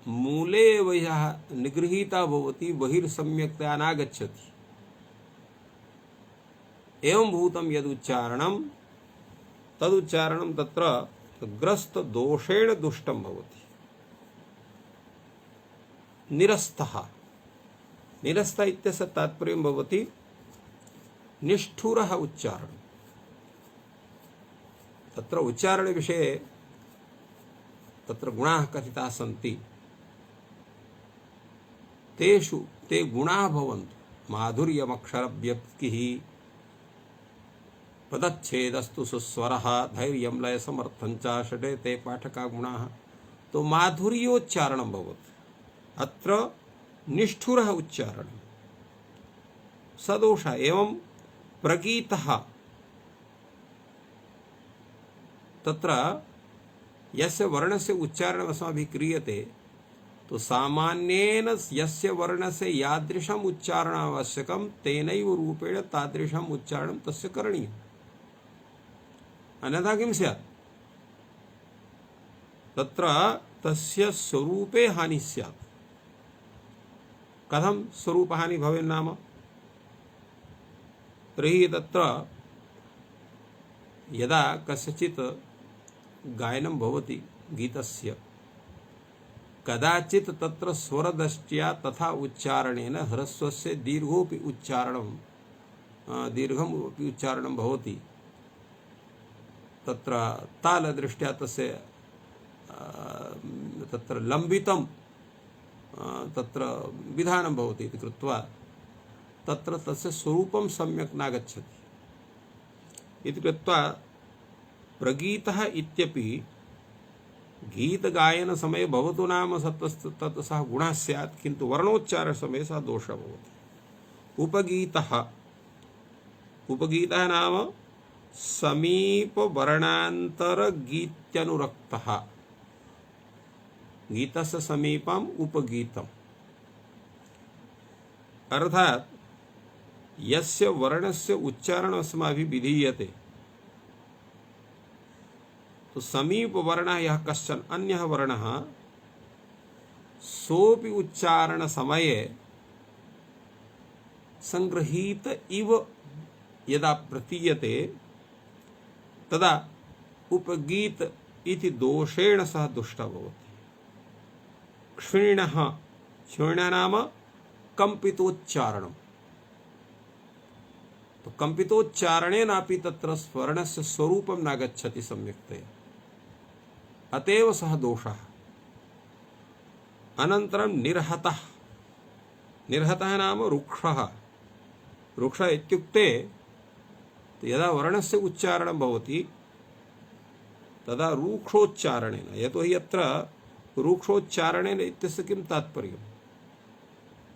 मूले एव यः निगृहीता भवति बहिर्सम्यक्तया नागच्छति। एवं भूतं यदुच्चारणं तदुच्चारणं तत्र ग्रस्त दोषेण दुष्टं भवति। निरस्तः इत्यस्य तात्पर्यं भवति निष्ठुरः उच्चारणं। तत्र उच्चारणविषये तत्र गुणाः कथिताः सन्ति। तेषु ते गुणाः भवन्तु माधुर्यमक्षरव्यक्तिः पदच्छेदस्तु सुस्वरः धैर्यं लयसमर्थं च षडे ते पाठका गुणाः। तो माधुर्योच्चारणं भवति। अत्र निष्ठुरः उच्चारणं सदोषः। एवं प्रगीतः तत्र यस्य वर्णस्य उच्चारणम् अस्माभिः क्रियते तो सामान्येन यस्य वर्णस्य यादृशम् उच्चारणम् आवश्यकं तेनैव रूपेण तादृशम् उच्चारणं तस्य करणीयम्। अन्यथा किं स्यात्? तत्र तस्य स्वरूपे हानिः स्यात्। कथं स्वरूपहानिः भवेन्नाम तर्हि तत्र यदा कस्यचित् गायनं भवति गीतस्य कदाचित् तत्र स्वरदष्ट्या तथा उच्चारणेन ह्रस्वस्य दीर्घोऽपि उच्चारणं भवति। तत्र तालदृष्ट्या तस्य तत्र लम्बितं तत्र विधानं भवति इति कृत्वा तत्र तस्य स्वरूपं सम्यक् नागच्छति इति कृत्वा प्रगीतः इत्यपि गीतगायन समये भवतु नाम तत् सः गुणः स्यात् किन्तु वर्णोच्चारण समये सः दोषः भवति। उपगीतः नाम समीपवर्णान्तरगीत्यनुरक्तः। गीतस्य समीपम् उपगीतम् अर्थात् यस्य वर्णस्य उच्चारण अस्माभिः विधीयते, तो समीप वर्ण यह कश्चन अन्यः वर्णः सोपि उच्चारण समये संगृहीत इव यदा प्रतीयते तदा उपगीत इति दोषेण सह दुष्टः भवति। क्षीणः, क्षीणः नाम कंपितोच्चारणम्। तो कंपितोच्चारणेनापि तत्र वर्णस्य स्वरूपं नागच्छति सम्यक्तया, अतएव सः दोषः। अनन्तरं निर्हतः, निर्हतः नाम रुक्षः। रुक्षः इत्युक्ते यदा वर्णस्य उच्चारणं भवति तदा रूक्षोच्चारणेन, यतोहि अत्र रूक्षोच्चारणेन इत्यस्य किं तात्पर्यं?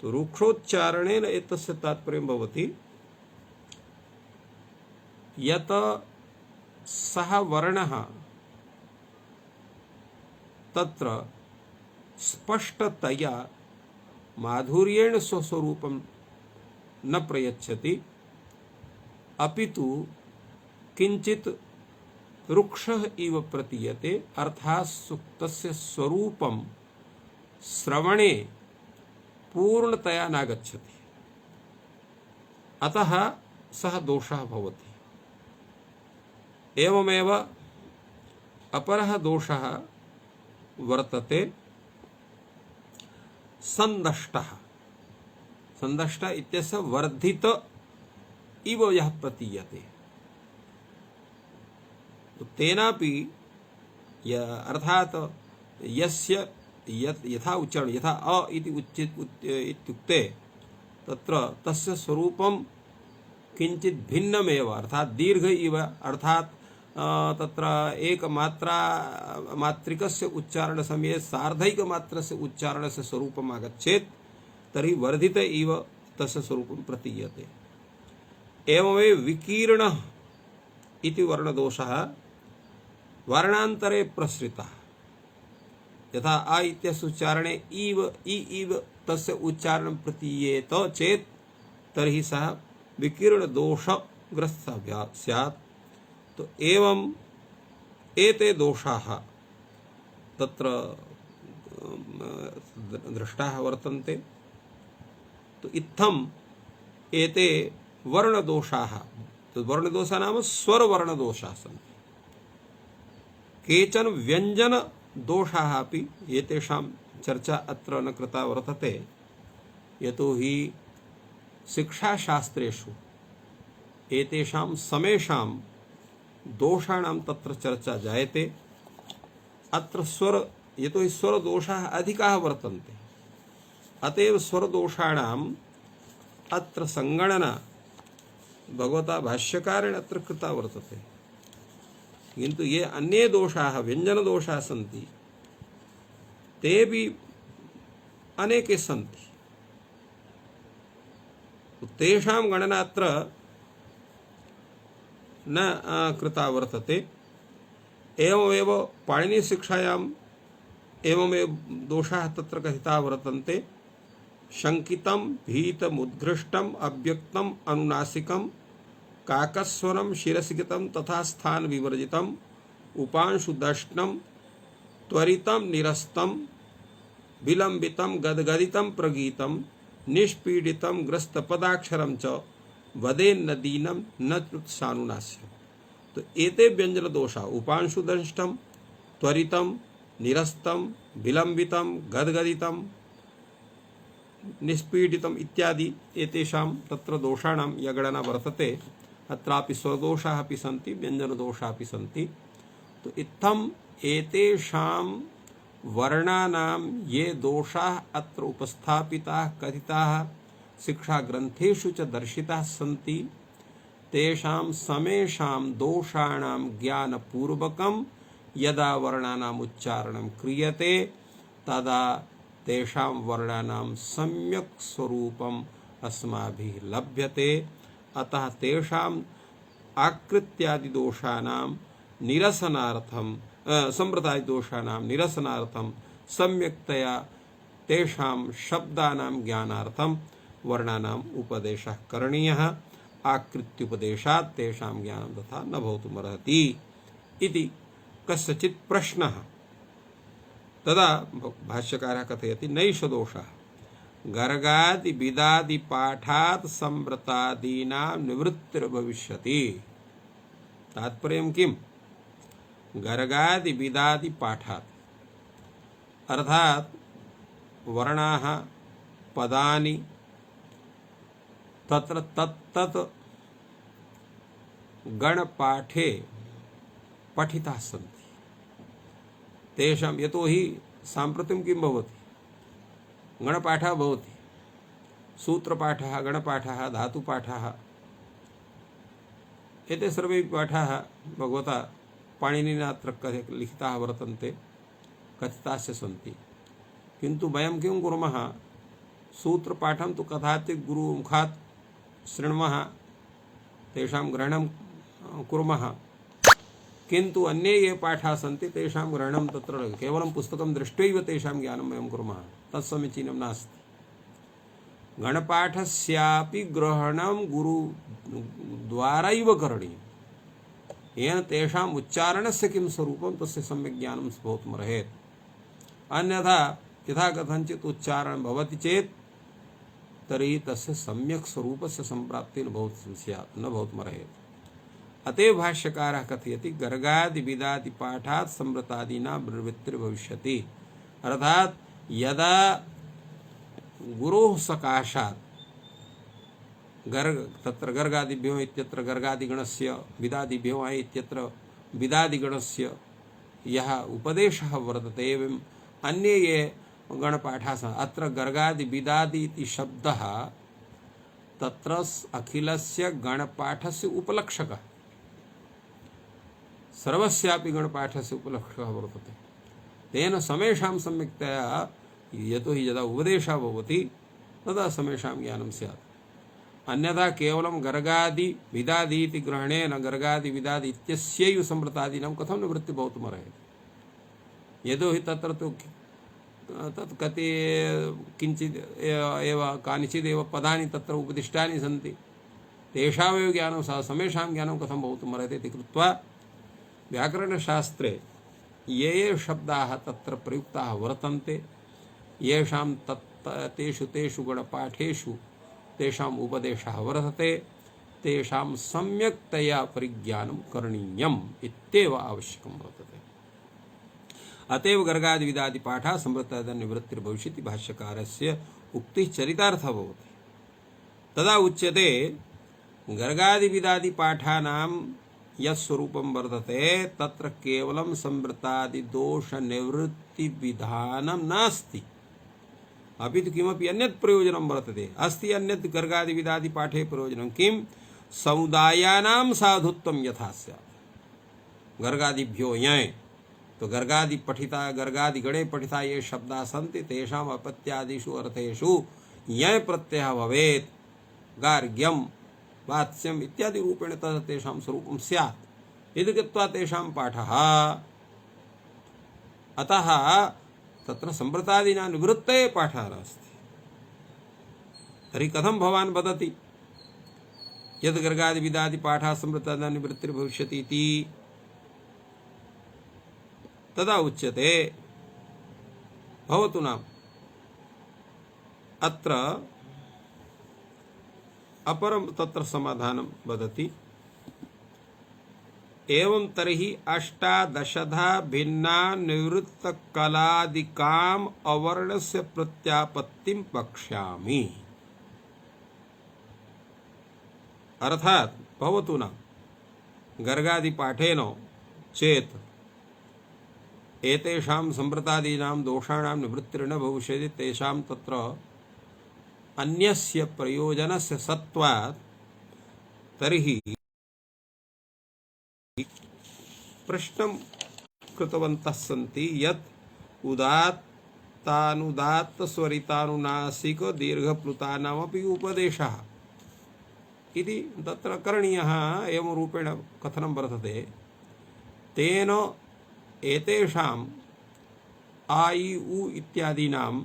तो रूक्षोच्चारणेन एतस्य तात्पर्यं भवति यत सः वर्णः तत्र स्पष्टतया माधुर्येण स्वस्वरूपं न प्रयच्छति, अपितु किंचित रुक्षः इव प्रतीयते, अर्थात् तस्य स्वरूपं श्रवणे पूर्णतया नागच्छति, अतः सः दोषः भवति। एवमेव अपरः दोषः वर्तते संदष्टः। संदष्ट इत्यस्य वर्धित इव यः प्रतीयते, तो तेनापि अर्थात यस्य यथा उच्चारण यथा अ इति इत्युक्ते तत्र तस्य स्वरूपं किंचित भिन्नमेव, अर्थात दीर्घ इव, अर्थात तत्र एक मात्रिकस्य उच्चारण समये सार्धैक मात्रस्य उच्चारणस्य स्वरूपम् आगच्छेत् तर्हि वर्धित इव तस्य स्वरूपं प्रतीयते। एवमेव विकीर्णः इति वर्णदोषः वर्णान्तरे प्रसृतः, यथा आ इत्यस्य उच्चारणे इव इव तस्य उच्चारणं प्रतीयेत चेत् तर्हि सः विकीर्णदोषग्रस्तः स्यात्। तो एवं एते दोषाः तत्र दृष्टाः वर्तन्ते। तो इत्थम् एते वर्णदोषाः, तो वर्णदोषाः नाम स्वरवर्णदोषाः सन्ति। केचन व्यंजन दोषाः अपि एतेषां चर्चा अत्र न कृता वर्तते, यतोहि शिक्षाशास्त्रेषु एतेषां समेषां दोषाणां तत्र चर्चा जायते। अत्र स्वर, यतोहि स्वरदोषाः अधिकाः वर्तन्ते, अतएव स्वरदोषाणाम् अत्र संगणना भगवता भाष्यकारेण अत्र कृता वर्तते। किन्तु ये अन्ये दोषाः व्यञ्जनदोषाः सन्ति तेऽपि अनेके सन्ति, तेषां गणना अत्र न कृता वर्तते। एवमेव पाणिनिशिक्षायाम् एवमेव दोषाः तत्र कथिताः वर्तन्ते। शंकितं, भीतम्, उद्घृष्टम्, अव्यक्तम्, अनुनासिकम्, काकस्वरं, शिरसिगतं तथा स्थान विवर्जितम्, उपांशुदष्टं, त्वरितं, निरस्तं, विलंबितं, गदगदितं, प्रगीतं, निष्पीडितं, ग्रस्तपदाक्षरं च वदेन्नदीनं न त्रुत्सानुनास्यम्। तो एते व्यंजन दोषा उपांशुदष्टं, त्वरितं, निरस्तं, विलंबितं, गदगदितं, निष्पीडितम् इत्यादि एतेषां तत्र दोषाणां या गणना वर्तते, अत्रापि स्वरदोषाः अपि सन्ति, व्यञ्जनदोषाः अपि सन्ति। तो इत्थम् एतेषां वर्णानां ये दोषाः अत्र उपस्थापिताः कथिताः शिक्षाग्रन्थेषु च दर्शिताः सन्ति, तेषां समेषां दोषाणां ज्ञानपूर्वकं यदा वर्णानाम् उच्चारणं क्रियते तदा तेषां वर्णानां सम्यक् स्वरूपम् अस्माभिः लभ्यते। अतः तेषाम् आकृत्यादिदोषाणां निरसनार्थं, संप्रदायदोषाणां निरसनार्थं सम्यक्तया तेषां शब्दानां ज्ञानार्थं वर्णानाम् उपदेशः करणीयः आकृत्युपदेशात् तेषां ज्ञानं तथा न भवितुमर्हति इति कस्यचित् प्रश्नः। तदा भाष्यकारः कथयति नैष दोषः गर्गादि विदादि पाठात् संवृतादीनां निवृत्तिर्भविष्यति। तात्पर्यं किम्? गर्गादि विदादि पाठात् अर्थात वर्णाः पदानि तत्र तत्तत् गणपाठे पठिताः सन्ति। तेषां यतोहि साम्प्रतं किं भवति, गणपाठः भवति, सूत्रपाठः, गणपाठः, धातुपाठः, एते सर्वे पाठाः भगवता पाणिनिना अत्र लिखिताः वर्तन्ते, कथिताश्च सन्ति। किन्तु वयं किं कुर्मः, सूत्रपाठं तु कदाचित् गुरुमुखात् शृण्मः, तेषां ग्रहणं कुर्मः, किन्तु अन्ये ये पाठाः सन्ति तेषां ग्रहणं तत्र केवलं पुस्तकं दृष्ट्वैव तेषां ज्ञानं वयं कुर्मः, तत् समीचीनं नास्ति। गणपाठस्यापि ग्रहणं गुरुद्वारैव करणीयम्, येन तेषाम् उच्चारणस्य किं स्वरूपं तस्य सम्यक् ज्ञानं भवितुमर्हेत्। अन्यथा यथा कथञ्चित् उच्चारणं भवति चेत् तर्हि तस्य सम्यक् स्वरूपस्य सम्प्राप्तिः न भवितुमर्हेत्। अतएव भाष्यकारः कथयति गर्गादि विदादि पाठात् संवृतादीनां प्रवृत्तिर्भविष्यति। अर्थात् यदा गुरोः सकाशात् तत्र गर्गादिभ्यो इत्यत्र गर्गादिगणस्य, विदादिभ्यो इत्यत्र विदादिगणस्य यः उपदेशः वर्तते, एवं अन्ये ये गणपाठाः सन्ति, अत्र गर्गादि विदादि इति शब्दः तत्र अखिलस्य गणपाठस्य उपलक्षकः, सर्वस्यापि गणपाठस्य उपलक्षकः वर्तते। तेन समेषां सम्यक्तया, यतोहि यदा उपदेशः भवति तदा समेषां ज्ञानं स्यात्। अन्यथा केवलं गर्गादि विदादि इति ग्रहणेन गर्गादि विदादि इत्यस्यैव संवृतादीनां कथं निवृत्तिः भवितुमर्हति। यतोहि तत्र तु तत् कति किञ्चित् एव कानिचिदेव पदानि तत्र उपदिष्टानि सन्ति, तेषामेव ज्ञानं समेषां ज्ञानं कथं भवितुमर्हति इति कृत्वा व्याकरणशास्त्रे ये ये शब्दाः तत्र प्रयुक्ताः वर्तन्ते, येषां तेषु गणपाठेषु तेषाम् उपदेशः वर्तते, तेषां सम्यक्तया परिज्ञानं करणीयम् इत्येव आवश्यकं वर्तते। अतएव गर्गादि विदादि पाठः संवृत्तादीनां निवृत्तिर्भविष्यति भाष्यकारस्य उक्तिः चरितार्थः भवति। तदा उच्यते गर्गादि विदादि पाठानां यत् स्वरूपं वर्तते तत्र केवलं संवृत्तादि दोष निवृत्ति विधानं नास्ति, अपि तु किमपि अन्यत् प्रयोजनं वर्तते। अस्ति अन्यत् गर्गादि विदादि पाठे प्रयोजनं किं, समुदायानां साधुत्वं यथा स्यात्। गर्गादिभ्यो यय, तो गर्गादि गणे पठिता ये शब्दाः सन्ति तेषाम् अपत्यादिषु अर्थेषु यय प्रत्ययः भवेत्, गार्ग्यं वात्स्यम् इत्यादि रूपेण तत् तेषां स्वरूपं स्यात् इति कृत्वा तेषां पाठः। अतः तत्र संवृतादीनां निवृत्तये पाठः नास्ति। तर्हि कथं भवान् वदति यद् गर्गादि विदादि पाठः संवृतादीनां निवृत्तिर्भविष्यति इति? तदा उच्यते भवतु नाम अत्र अपरं तत्र समाधानं वदति। एवं तर्हि अष्टादशधा भिन्ना निवृत्तकलादिकाम् अवर्णस्य प्रत्यापत्तिं वक्ष्यामि। अर्थात भवतु न गर्गादि पाठेन चेत् एतेषां संवृतादीनां दोषाणां निवृत्तिर्न भविष्यति, तेषां तत्र अन्यस्य प्रयोजनस्य सत्वात्। तर्हि प्रश्नं कृतवन्तः सन्ति यत् उदात्तानुदात्त स्वरितानुनासिक दीर्घप्लुतानामपि उपदेशः इति तत्र करणीयः। एवं रूपेण कथनं वर्तते, तेन एतेषाम् आ इ उ इत्यादीनां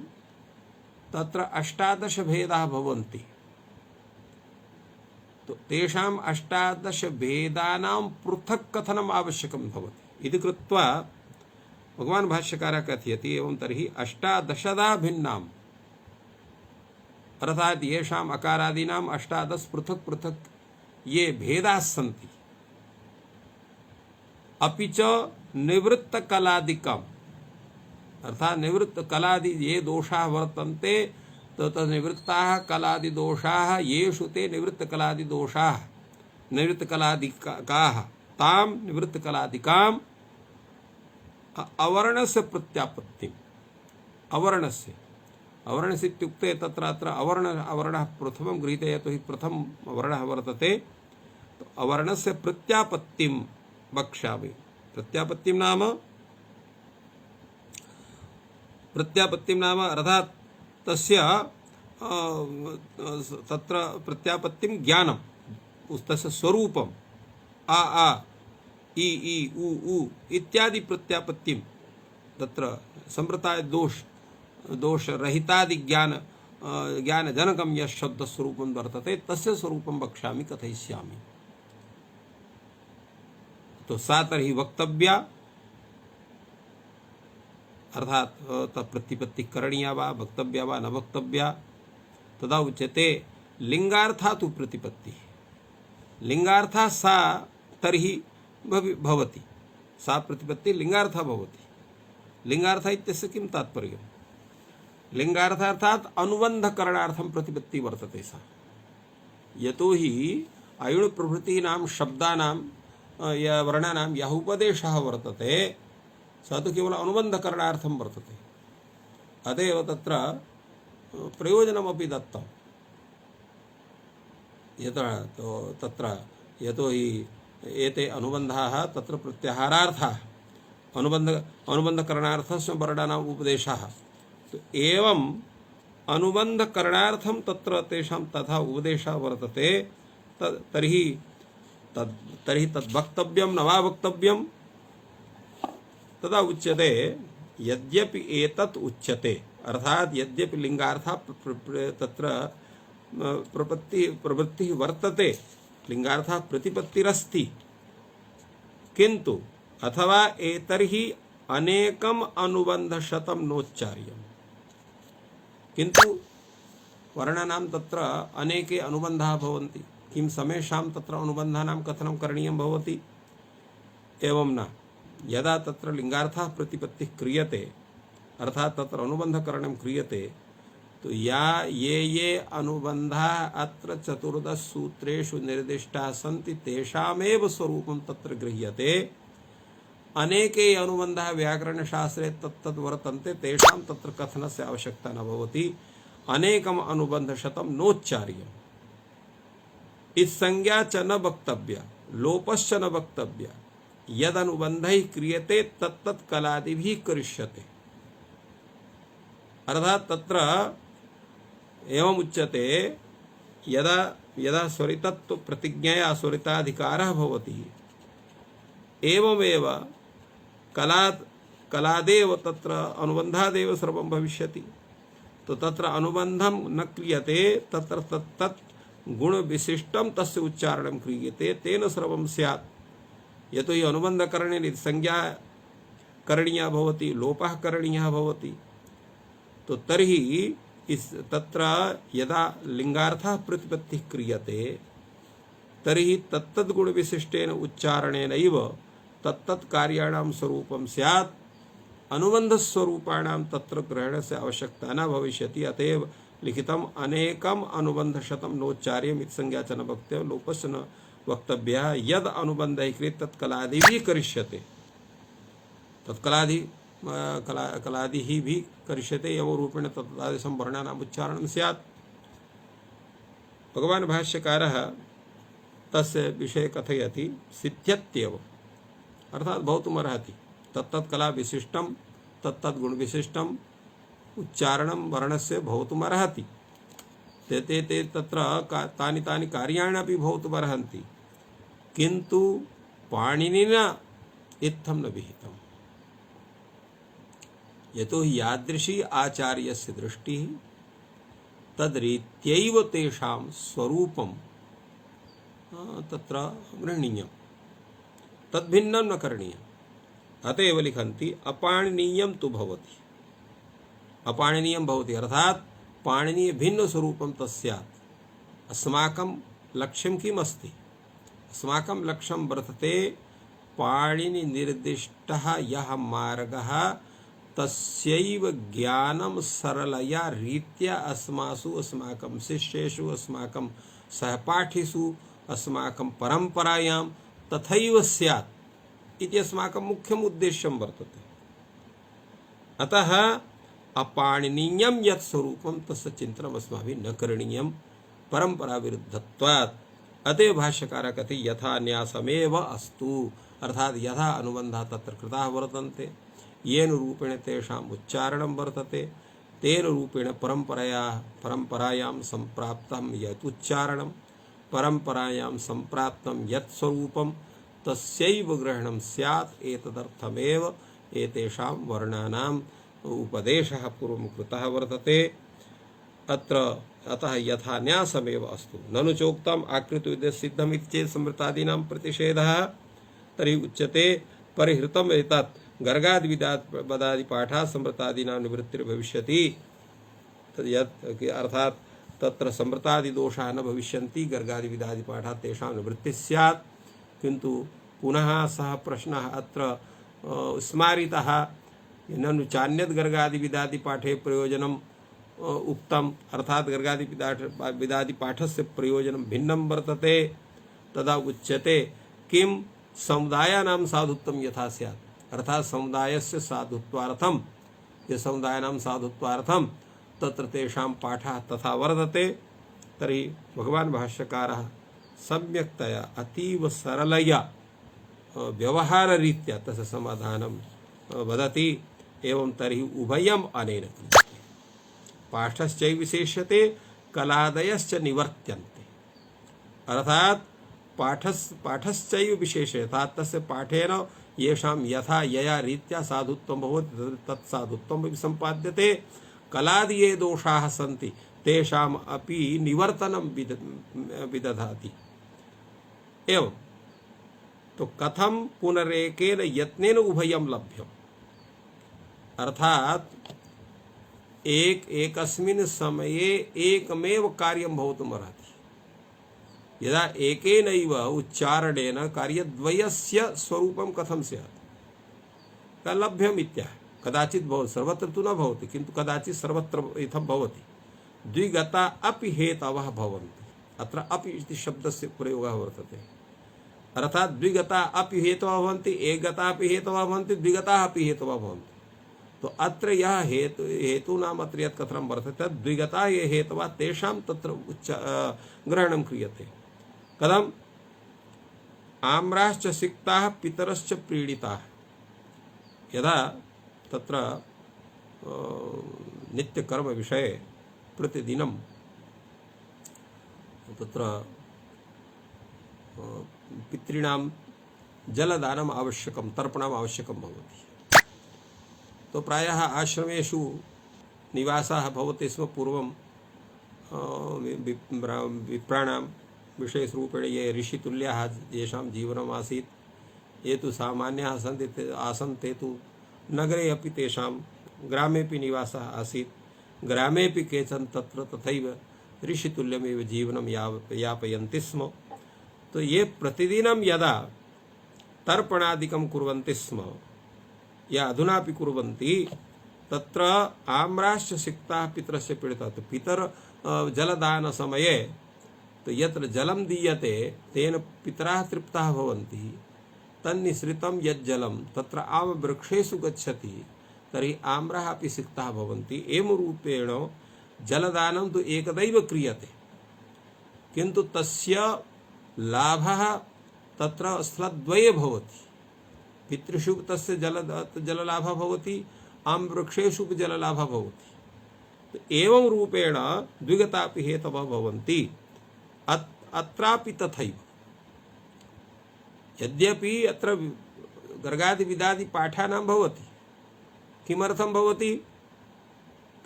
तत्र 18 भेदाः भवन्ति। तो तेषाम् अष्टादश भेदानां पृथक् कथनम् आवश्यकं भवति इति कृत्वा भगवान् भाष्यकारः कथयति एवं तर्हि अष्टादशदा भिन्नाम् अर्थात येषाम् अकारादीनाम् अष्टादश पृथक् पृथक् ये भेदाः सन्ति अपि च निवृत्तकलादिकम् अर्थात निवृत्तकलादि ये दोषाः वर्तन्ते तो तद्निवृत्ताः कलादिदोषाः येषु ते निवृत्तकलादिदोषाः निवृत्तकलादिकाः तां निवृत्तकलादिकाम् अवर्णस्य प्रत्यापत्तिम् अवर्णस्य अवर्णस्य इत्युक्ते तत्र अत्र अवर्णः प्रथमं गृहीते यतो हि प्रथमं वर्णः वर्तते तो अवर्णस्य प्रत्यापत्तिं वक्ष्यामि। प्रत्यापत्तिं नाम अर्थात् तस्य तत्र प्रत्यापत्तिं ज्ञानम् तस्य स्वरूपम् आ इ उ इत्यादि प्रत्यापत्तिं तत्र संप्रदाय दोष रहितादि ज्ञानजनकं यत् शब्दस्वरूपं वर्तते तस्य स्वरूपं वक्ष्यामि कथयिष्यामि। तो सा तर्हि वक्तव्या अर्थात प्रतिपत्ति करणीया वा वक्तव्या वा न वक्तव्या तदा उच्यते लिंगार्था तु प्रतिपत्ति लिंगार्था सा तर्हि भवति सा प्रतिपत्ति लिंगार्था भवति। लिंगार्थ इत्यस्य किं तात्पर्यम् लिंगार्थ अर्थात अनुबंधकरणार्थं प्रतिपत्ति वर्तते सा यतो हि अयुण प्रभृतीनां शब्दानां या वर्णानां यः उपदेशः वर्तते स तु केवल अनुबंधकरणार्थं वर्तते अतएव तत्र प्रयोजनमपि दत्तं यतो हि एते अनुबन्धाः तत्र प्रत्याहारार्थाः अनुबन्धकरणार्थस्य वर्णानाम् उपदेशः तो एवं अनुबन्धकरणार्थं तत्र तेषां तथा उपदेशः वर्तते तर्हि तद् वक्तव्यं न वा वक्तव्यं तदा उच्यते यद्यपि एतत् उच्यते अर्थात यद्यपि लिंगार्था तत्र प्रवृत्तिः वर्तते लिंगार्था प्रतिपत्तिरस्ति किंतु अथवा एतर्हि अनेकम अनुबंधशतं नोच्चार्यम् किंतु वर्णानां तत्र अनेके अनुबंधाः भवन्ति किं समेषां तत्र अनुबन्धानां कथनं करणीयं भवति एवं न यदा तत्र लिंगार्थः प्रतिपत्तिः क्रियते अर्थात तत्र अनुबंधकरणं क्रियते तो ये अनुबंधाः अत्र 14 सूत्रेषु निर्दिष्टाः सन्ति तेषामेव स्वरूपं तत्र गृह्यते अनेके अनुबंधाः व्याकरणशास्त्रे तत्तद् वर्तन्ते तेषां तत्र कथनस्य आवश्यकता न भवति अनेकम अनुबंधशतं नोच्चार्यम् इत्संज्ञा च न वक्तव्या लोपश्च न वक्तव्या यद अनुबंधैः क्रियते तत्तत् कलादिभिः करिष्यते अर्थात तत्र एवं उच्यते यदा यदा स्वरितत्व प्रतिज्ञया स्वरिताधिकारः भवति एवमेव कलादेव तत्र अनुबन्धादेव सर्वं भविष्यति तो तत्र अनुबन्धं न क्रियते तत्र तत्तत् गुण विशिष्टं तस्य उच्चारणं क्रियते तेन सर्वं स्यात् यतो हि अनुबन्धकरणे संज्ञा करणीया भवति लोपः करणीयः भवति तो तर्हि तत्र यदा लिंगार्थः प्रतिपत्तिः क्रियते तर्हि तत्तद् गुण विशिष्टेन उच्चारणेनैव तत्तत् कार्याणां स्वरूपं स्यात् अनुबंध स्वरूपाणां तत्र ग्रहणस्य आवश्यकता न भविष्यति अतएव लिखितम् अनेकम अनुबंधशतं नोच्चार्यम् इति संज्ञा च न वक्तव्या लोपश्च न वक्तव्यः यद अनुबन्धैः क्रियते तत्कलादिभिः करिष्यते कलादिः भी करिष्यते एवं रूपेण तत्तादृशं वर्णानाम् उच्चारणं स्यात्। भगवान् भाष्यकारः तस्य विषये कथयति सिद्ध्यत्येव अर्थात भवितुमर्हति तत्तत् कला विशिष्टं तत्तत् गुण विशिष्टं उच्चारणं वर्णस्य भवितुमर्हति ते तत्र तानि तानि कार्याणि अपि भवितुमर्हन्ति किन्तु पाणिनिना इत्थं न विहितम् यतो हि यादृशी आचार्यस्य दृष्टिः तद्रीत्यैव तेषां स्वरूपं तत्र गृह्णीयं, तद्भिन्नं न करणीयम्। अत एव लिखन्ति अपाणिनीयं तु भवति। अपाणिनीयं भवति अर्थात् पाणिनीय भिन्न स्वरूपं तस्यात्। अस्माकं लक्ष्यं किम् अस्ति? अस्माकं लक्ष्यं वर्तते पाणिनि निर्दिष्टः यः मार्गः तस्यैव ज्ञानं सरलया रीत्या अस्मासु, अस्माकं शिष्येषु, अस्माकं सहपाठिषु, अस्माकं परम्परायां तथैव स्यात् इति अस्माकं मुख्यम् उद्देश्यं वर्तते। अतः अपाणिनीयं यत् स्वरूपं तस्य चिन्तनम् अस्माभिः न करणीयं परंपरा विरुद्धत्वात्। अतः भाष्यकारः कहते यथा न्यासमेव अस्तु, अर्थात यथा अनुबन्धः तत्र कृताः वर्तन्ते, येन रूपेण तेषाम् उच्चारणं वर्तते, तेन रूपेण परम्परायां सम्प्राप्तं यत् उच्चारणं, परम्परायां सम्प्राप्तं यत् स्वरूपं तस्यैव ग्रहणं स्यात्। एतदर्थमेव एतेषां वर्णानाम् उपदेशः पूर्वं कृतः वर्तते। अत्र अतः यथा न्यासमेव अस्तु। ननु चोक्तम् आकृतिविद्या सिद्धम् इति चेत् समृतादीनां प्रतिषेधः, तर्हि उच्यते परिहृतम् एतत् गर्गादिविदादिपाठात् समृतादीनां निवृत्तिर्भविष्यति। तद् अर्थात् तत्र समृतादिदोषाः न भविष्यन्ति, गर्गादिविदादिपाठात् तेषां निवृत्तिः स्यात्। किन्तु पुनः सः प्रश्नः अत्र स्मारितः, ननु चान्यद् गर्गादिविदादिपाठे प्रयोजनम् उक्तम्, अर्थात गर्गादिविदादिपाठस्य प्रयोजनं भिन्नं वर्तते। तदा उच्यते किं समुदायानां साधुत्वं यथा स्यात्, अर्थात समुदायस्य साधुत्वार्थं, ये समुदायानां साधुत्वार्थं तत्र तेषां पाठः तथा वर्तते। तर्हि भगवान् भाष्यकारः सम्यक्तया अतीव सरलया व्यवहाररीत्या तस्य समाधानं वदति। एवं तर्हि उभयम् अनेन क्रियते। पाठश्चैव विशेष्यते, कलादयश्च निवर्त्यन्ते। अर्थात् पाठश्चैव विशेष्यते, तस्य पाठेन येषां यथा यया रीत्या साधुत्वं भवति तत्साधुत्वम् अपि सम्पाद्यते। कलादि ये दोषाः सन्ति तेषाम् अपि निवर्तनं विदधाति। एवं तो कथं पुनरेकेन यत्नेन उभयं लभ्यम्, अर्थात एकस्मिन् समये एकमेव कार्यं भवितुमर्हति। यदा एकेनैव उच्चारणेन कार्यद्वयस्य स्वरूपं कथं स्यात्, लभ्यम् इत्याह। कदाचित् भवति, सर्वत्र तु न भवति, किन्तु कदाचित् सर्वत्र इत्थं भवति। द्विगता अपि हेतवः भवन्ति, अत्र अपि इति शब्दस्य प्रयोगः वर्तते। अर्थात् द्विगता अपि हेतवः भवन्ति, एकगता अपि हेतवः भवन्ति, द्विगताः अपि हेतवः भवन्ति। तो अत्र यह हेतूनाम् अत्र यत् कथनं वर्तते, द्विगता ये हेतवः तेषां तत्र ग्रहणं क्रियते। कथम्? आम्राश्च सिक्ताः पितरश्च प्रीडिताः। यदा तत्र नित्यकर्म विषये प्रतिदिनं तत्र पितॄणां जलदानम् आवश्यकं, तर्पणम् आवश्यकं भवति। तो प्रायः आश्रमेषु निवासाः भवति स्म पूर्वं। विप्राणां विशेषरूपेण ये ऋषितुल्याः येषां जीवनम् आसीत्, ये तु सामान्याः आसन्, ते तु नगरे अपि तेषां ग्रामेपि निवासः आसीत्। ग्रामेपि केचन तत्र तथैव ऋषितुल्यमेव जीवनं यापयन्ति स्म। तो ये प्रतिदिनं यदा तर्पणादिकं कुर्वन्ति स्म, या अधुनापि कुर्वन्ति, तत्र आम्राश्च सिक्ताः पितरस्य पीडिताः। तो पितर जलदान समये तो यत्र जलं दीयते तेन पितराः तृप्ताः भवन्ति। तन्निःसृतं यज्जलं तत्र आमवृक्षेषु गच्छति, तर्हि आम्राः अपि सिक्ताः भवन्ति। एवं रूपेण जलदानं तु एकदैव क्रियते, किन्तु तस्य लाभः तत्र स्थलद्वये भवति। पितृषु तस्य जललाभः भवति, आम्रवृक्षेषु जललाभः भवति। एवं रूपेण द्विगतापि हेतवः भवन्ति। अत्रापि तथैव। यद्यपि अत्र गर्गादिविदादिपाठानां भवति, किमर्थं भवति?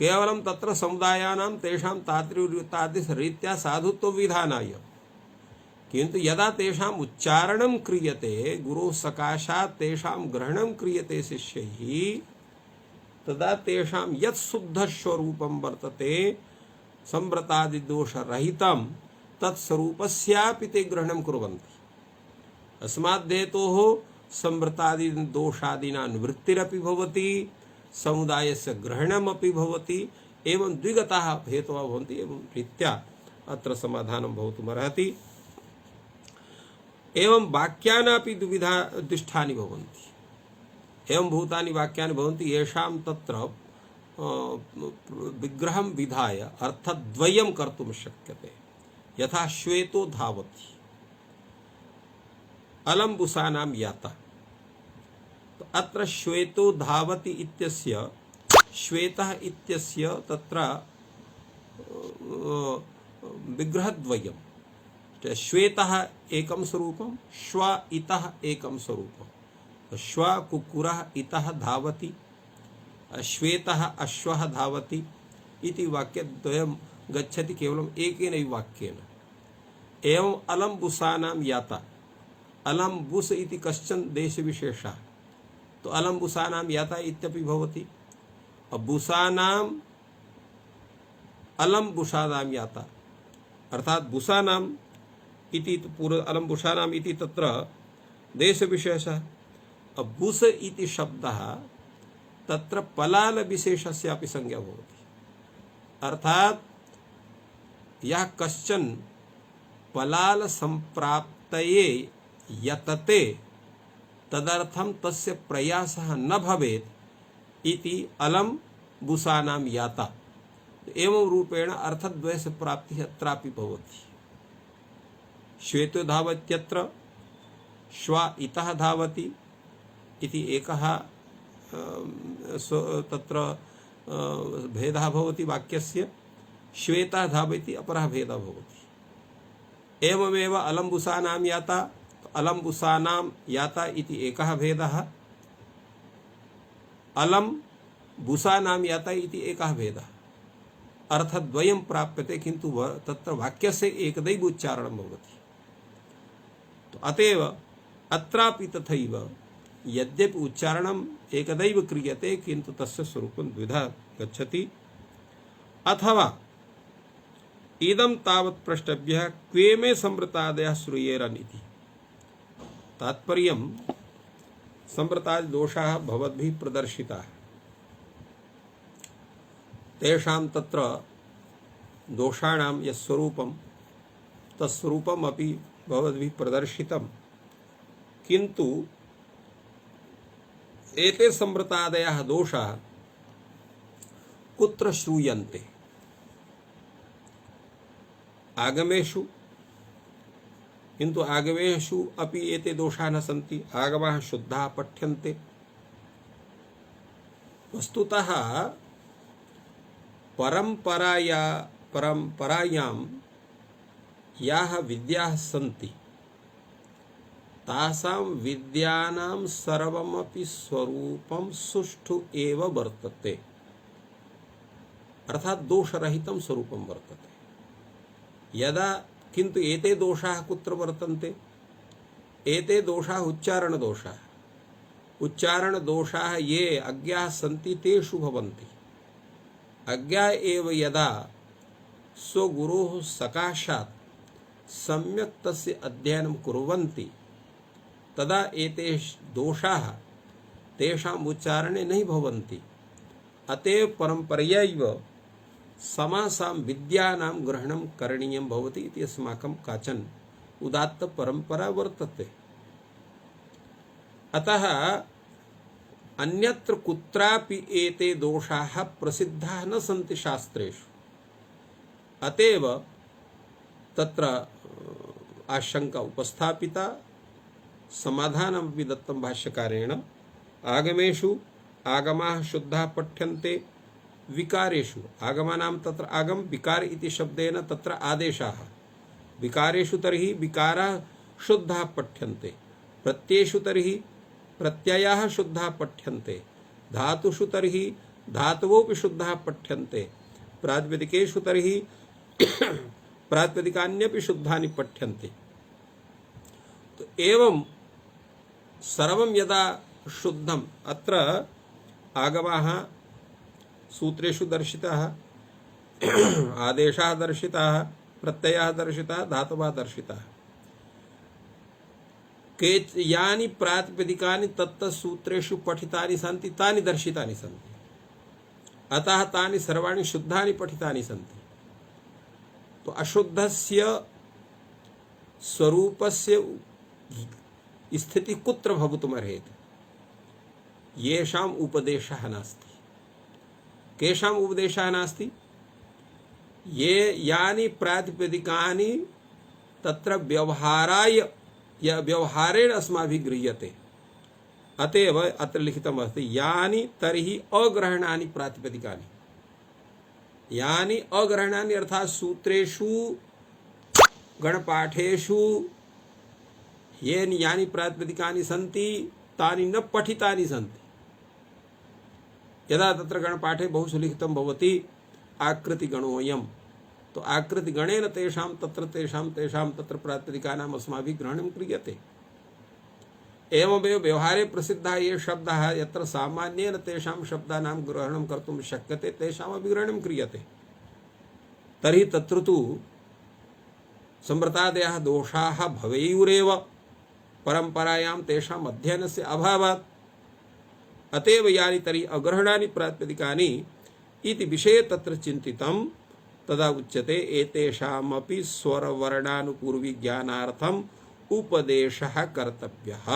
केवलं तत्र समुदायानां तेषां तादृशरीत्या साधुत्वविधानाय। किंतु यदा तेषाम् उच्चारणं क्रियते गुरोः सकाशात् तेषां ग्रहणं क्रियते शिष्यैः तदा तेषां यत् शुद्धस्वरूपं वर्तते संव्रतादिदोषरहितं तत्स्वरूपस्यापि ते ग्रहणं कुर्वन्ति। अस्माद्धेतोः संव्रतादिदोषादीनां निवृत्तिरपि भवति, समुदायस्य ग्रहणमपि भवति, एवं द्विगताः हेतवः भवन्ति। एवं रीत्या अत्र समाधानं भवितुमर्हति। एवं वाक्यानापि द्विविधा दिष्ठानि भवन्ति। एवं भूतानि वाक्यानि भवन्ति येषां तत्र विग्रहं विधाय अर्थद्वयं कर्तुं शक्यते। यथा श्वेतो धावति, अलम्बुसानां याता। तो अत्र श्वेतो धावति इत्यस्य श्वेतः इत्यस्य तत्र विग्रहद्वयं। श्वेतः एकं स्वरूपं, श्व इतः एकं स्वरूपं। श्व कुक्कुरः इतः धावति, श्वेतः अश्वः धावति इति वाक्यद्वयं गच्छति केवलम् एकेनैव वाक्येन। एवं अलम्बुसानां याता, अलम्बुस इति कश्चन देशविशेषः, तो अलम्बुसानां याता इत्यपि भवति। बुसानां अलम्बुसानां याता, अर्थात बुसानां इति पूर्व अलम्बुसानां इति तत्र देशविशेषः। बुस इति शब्दः तत्र पलाल विशेषस्यापि संज्ञा भवति। अर्थात यः कश्चन पलाल संप्राप्तये यतते तदर्थं तस्य प्रयासः न भवेत् इति अलम बुसानां याता। एवं रूपेण अर्थद्वयस्य प्राप्तिः अत्रापि भवति। श्वेतो धावत्यत्र, श्व इतः धावति इति एकः तत्र भेदः भवति वाक्यस्य, श्वेतः धावति अपरः भेदः भवति। एवमेव अलम्बुसानां याता, अलम्बुसानां याता इति एकः भेदः, अलम बुसानां याता इति एकः भेदः। अर्थद्वयं प्राप्यते किन्तु तत्र वाक्यस्य एकदैव उच्चारणं भवति। तो अतएव अत्रापि तथैव यद्यपि उच्चारणम् एकदैव क्रियते किन्तु तस्य स्वरूपं द्विधा गच्छति। अथवा इदं तावत् प्रष्टव्यः क्वे मे संवृतादयः श्रूयेरन् इति। तात्पर्यं संवृतादि दोषाः भवद्भिः प्रदर्शिताः, तेषां तत्र दोषाणां यस्वरूपं तत्स्वरूपम् अपि भवद्भिः प्रदर्शितं, किन्तु एते संवृतादयः दोषाः कुत्र श्रूयन्ते? आगमेषु, किन्तु आगमेषु अपि एते दोषाः न सन्ति। आगमाः शुद्धाः पठ्यन्ते। वस्तुतः परम्परायां याः विद्याः सन्ति तासां विद्यानां सर्वमपि स्वरूपं सुष्ठु एव वर्तते, अर्थात दोषरहितं स्वरूपं वर्तते। यदा किन्तु एते दोषाः कुत्र वर्तन्ते? एते दोषाः उच्चारणदोषाः। उच्चारणदोषाः ये अज्ञाः सन्ति तेषु भवन्ति। अज्ञा एव यदा स्वगुरोः सकाशात् सम्यक् तस्य अध्ययनं कुर्वन्ति तदा एते दोषाः तेषाम् उच्चारणे नहि भवन्ति। अतएव परम्परयैव समासां विद्यानां ग्रहणं करणीयं भवति इति अस्माकं काचन उदात्त परम्परा वर्तते। अतः अन्यत्र कुत्रापि एते दोषाः प्रसिद्धाः न सन्ति शास्त्रेषु। अतएव तत्र आशंका उपस्थापिता, समाधानमपि दत्तं भाष्यकारेण। आगमेषु आगमाः शुद्धाः पठ्यन्ते, विकारेषु आगमानां तत्र आगम विकार इति शब्देन तत्र आदेशाः। विकारेषु तर्हि विकाराः शुद्धाः पठ्यन्ते, प्रत्ययेषु तर्हि प्रत्ययाः शुद्धाः पठ्यन्ते, धातुषु तर्हि धातवोऽपि शुद्धाः पठ्यन्ते, प्रातिपदिकेषु तर्हि प्रातिपदिकान्यपि शुद्धानि पठ्यन्ते। तो एवं सर्वं यदा शुद्धम अत्र आगमाः सूत्रेषु दर्शिताः आदेशाः दर्शिताः प्रत्ययाः दर्शिताः धातवः दर्शिताः यानि प्रातिपदिकानि तत्त सूत्रेषु पठितानि सन्ति तानि दर्शितानि सन्ति अतः तानि सर्वाणि शुद्धानि पठितानि सन्ति। तो अशुद्धस्य स्वरूपस्य स्थिति कुत्र भवितुमर्हेत् येषाम् उपदेशः नास्ति। केषाम् उपदेशः नास्ति? ये यानि प्रातिपदिकानि तत्र व्यवहाराय या व्यवहारेण अस्माभिः गृह्यते अतएव अत्र लिखितमस्ति यानि तर्हि अग्रहणानि प्रातिपदिकानि। यानि अग्रहणानि अर्थात सूत्रेषु गणपाठेषु यानि प्रातिपदिकानि सन्ति तानि न पठितानि सन्ति। यदा तत्र गणपाठे बहुषु लिखितं भवति आकृतिगणोऽयं, तो आकृतिगणेन तेषां तत्र प्रातिपदिकानाम् अस्माभिः ग्रहणं क्रियते। एवमेव व्यवहारे प्रसिद्धाः ये शब्दाः यत्र सामान्येन तेषां शब्दानां ग्रहणं कर्तुं शक्यते तेषामपि ग्रहणं क्रियते। तर्हि तत्र तु संवृतादयः दोषाः भवेयुरेव परम्परायां तेषाम् अध्ययनस्य अभावात्। अतएव यानि तर्हि अग्रहणानि प्रातिपदिकानि इति विषये तत्र चिन्तितं तदा उच्यते एतेषामपि स्वरवर्णानुपूर्वी ज्ञानार्थम् उपदेशः कर्तव्यः।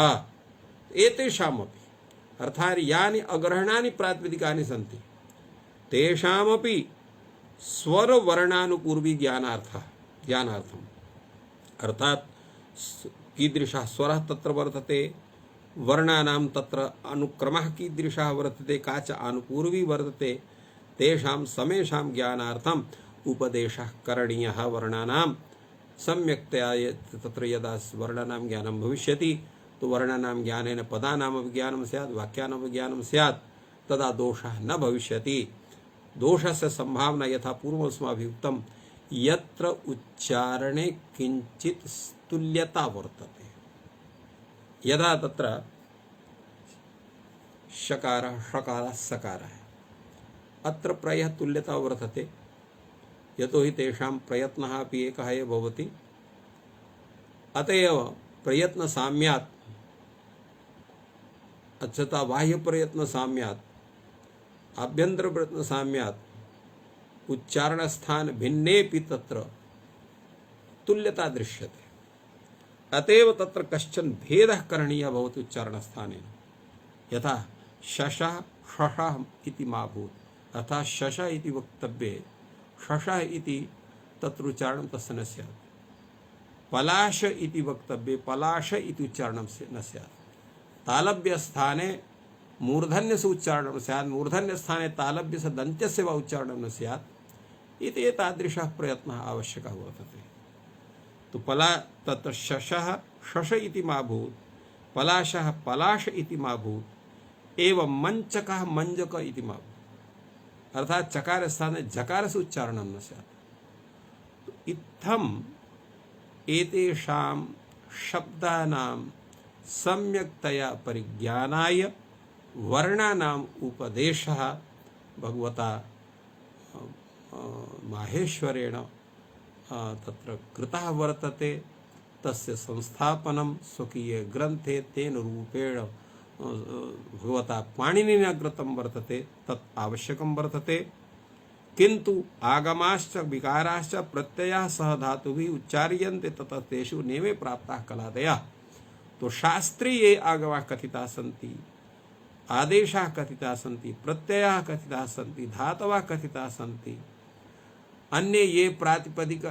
एतेषामपि अर्थात् यानि अग्रहणानि प्रातिपदिकानि सन्ति तेषामपि स्वरवर्णानुपूर्वी ज्ञानार्थम् अर्थात् कीदृशः स्वरः तत्र वर्तते, वर्णानां तत्र अनुक्रमः कीदृशः वर्तते, का च आनुपूर्वी वर्तते, तेषां समेषां ज्ञानार्थम् उपदेशः करणीयः। वर्णानां सम्यक्तया तत्र यदा वर्णानां ज्ञानं भविष्यति तो वर्णानां ज्ञानेन पदानामपि ज्ञानं स्यात्, वाक्यानामपि ज्ञानं स्यात्, तदा दोषः न भविष्यति। दोषस्य संभावना यथा पूर्वमस्माभिः उक्तं यत्र उच्चारणे किञ्चित् तुल्यता वर्तते। यदा तत्र शकारः षकारः सकारः अत्र प्रायः तुल्यता वर्तते, यतो हि तेषां प्रयत्नः अपि एकः एव भवति। अतएव प्रयत्नसाम्यात् अच्छता बाह्यप्रयत्नसाम्यात् आभ्यन्तरप्रयत्नसाम्यात् उच्चारणस्थान भिन्नेपि तत्र तुल्यता दृश्यते। अतएव तत्र कश्चन भेदः करणीयः भवति उच्चारणस्थानेन। यथा शशः शशः इति मा भूत्, अर्थात् शशः इति वक्तव्ये शशः इति तत्र उच्चारणं तस्य न स्यात्। पलाश इति वक्तव्ये पलाश इति उच्चारणं न स्यात्। तालव्यस्थाने मूर्धन्यस्य उच्चारणं स्यात्, मूर्धन्यस्थाने तालव्यस्य दन्त्यस्य वा उच्चारणं न स्यात्। इति एतादृशः प्रयत्नः आवश्यकः वर्तते। तो तत्र शशः शश इति मा भूत्, पलाशः पलाश इति मा भूत्, एवं मंचकः मंजक इति मा भूत्, अर्थात चकार स्थाने जकारस्य उच्चारणं न स्यात्। तो इत्थम् एतेषां शब्दानां सम्यक्तया परिज्ञानाय वर्णानाम् उपदेशः भगवता माहेश्वरेण तत्र कृतः वर्तते। तस्य संस्थापनं स्वकीये ग्रन्थे तेन रूपेण भगवता पाणिनिना कृतं वर्तते, तत् आवश्यकं वर्तते। किन्तु आगमाश्च विकाराश्च प्रत्ययाः सह धातुभिः उच्चार्यन्ते ततः तेषु नेमे प्राप्ताः कलादयः। तो शास्त्रे ये आगमाः कथिताः सन्ति, आदेशाः कथिताः सन्ति, प्रत्ययाः कथिताः सन्ति, धातवः कथिताः सन्ति, अन्ये ये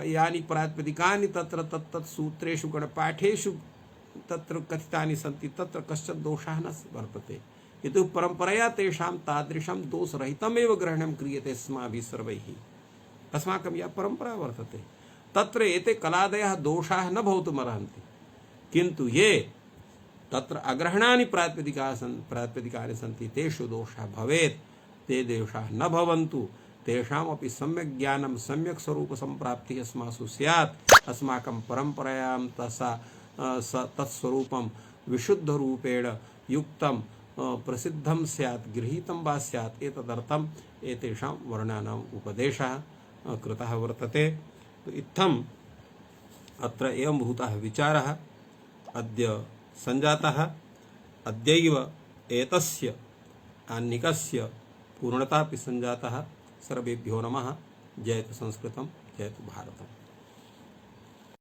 यानि प्रातिपदिकानि तत्र तत्तत् सूत्रेषु गणपाठेषु तत्र कथितानि सन्ति तत्र कश्चन दोषः न वर्तते। यतो परम्परया तेषां तादृशं दोषरहितमेव ग्रहणं क्रियते अस्माभिः सर्वैः। अस्माकं या परम्परा वर्तते तत्र एते कलादयः दोषाः न भवितुमर्हन्ति। किन्तु ये तत्र अग्रहणानि प्रातिपदिकानि सन्ति तेषु दोषः भवेत्, ते दोषाः न भवन्तु। तेषामपि सम्यक् ज्ञानं सम्यक् स्वरूप सम्प्राप्तिः अस्मासु स्यात्। अस्माकं परम्परायां तसा तत्स्वरूपं विशुद्ध रूपेण युक्तं प्रसिद्धं स्यात् गृहीतं वा स्यात् एतदर्थम् एतेषां वर्णानाम् उपदेशः कृतः वर्तते। तो इत्थम् अत्र एवं भूतः विचारः अद्य सञ्जातः। अद्यैव एतस्य आह्निकस्य पूर्णतापि सञ्जातः। सर्वेभ्यो नमः। जयतु संस्कृतं, जयतु भारतम्।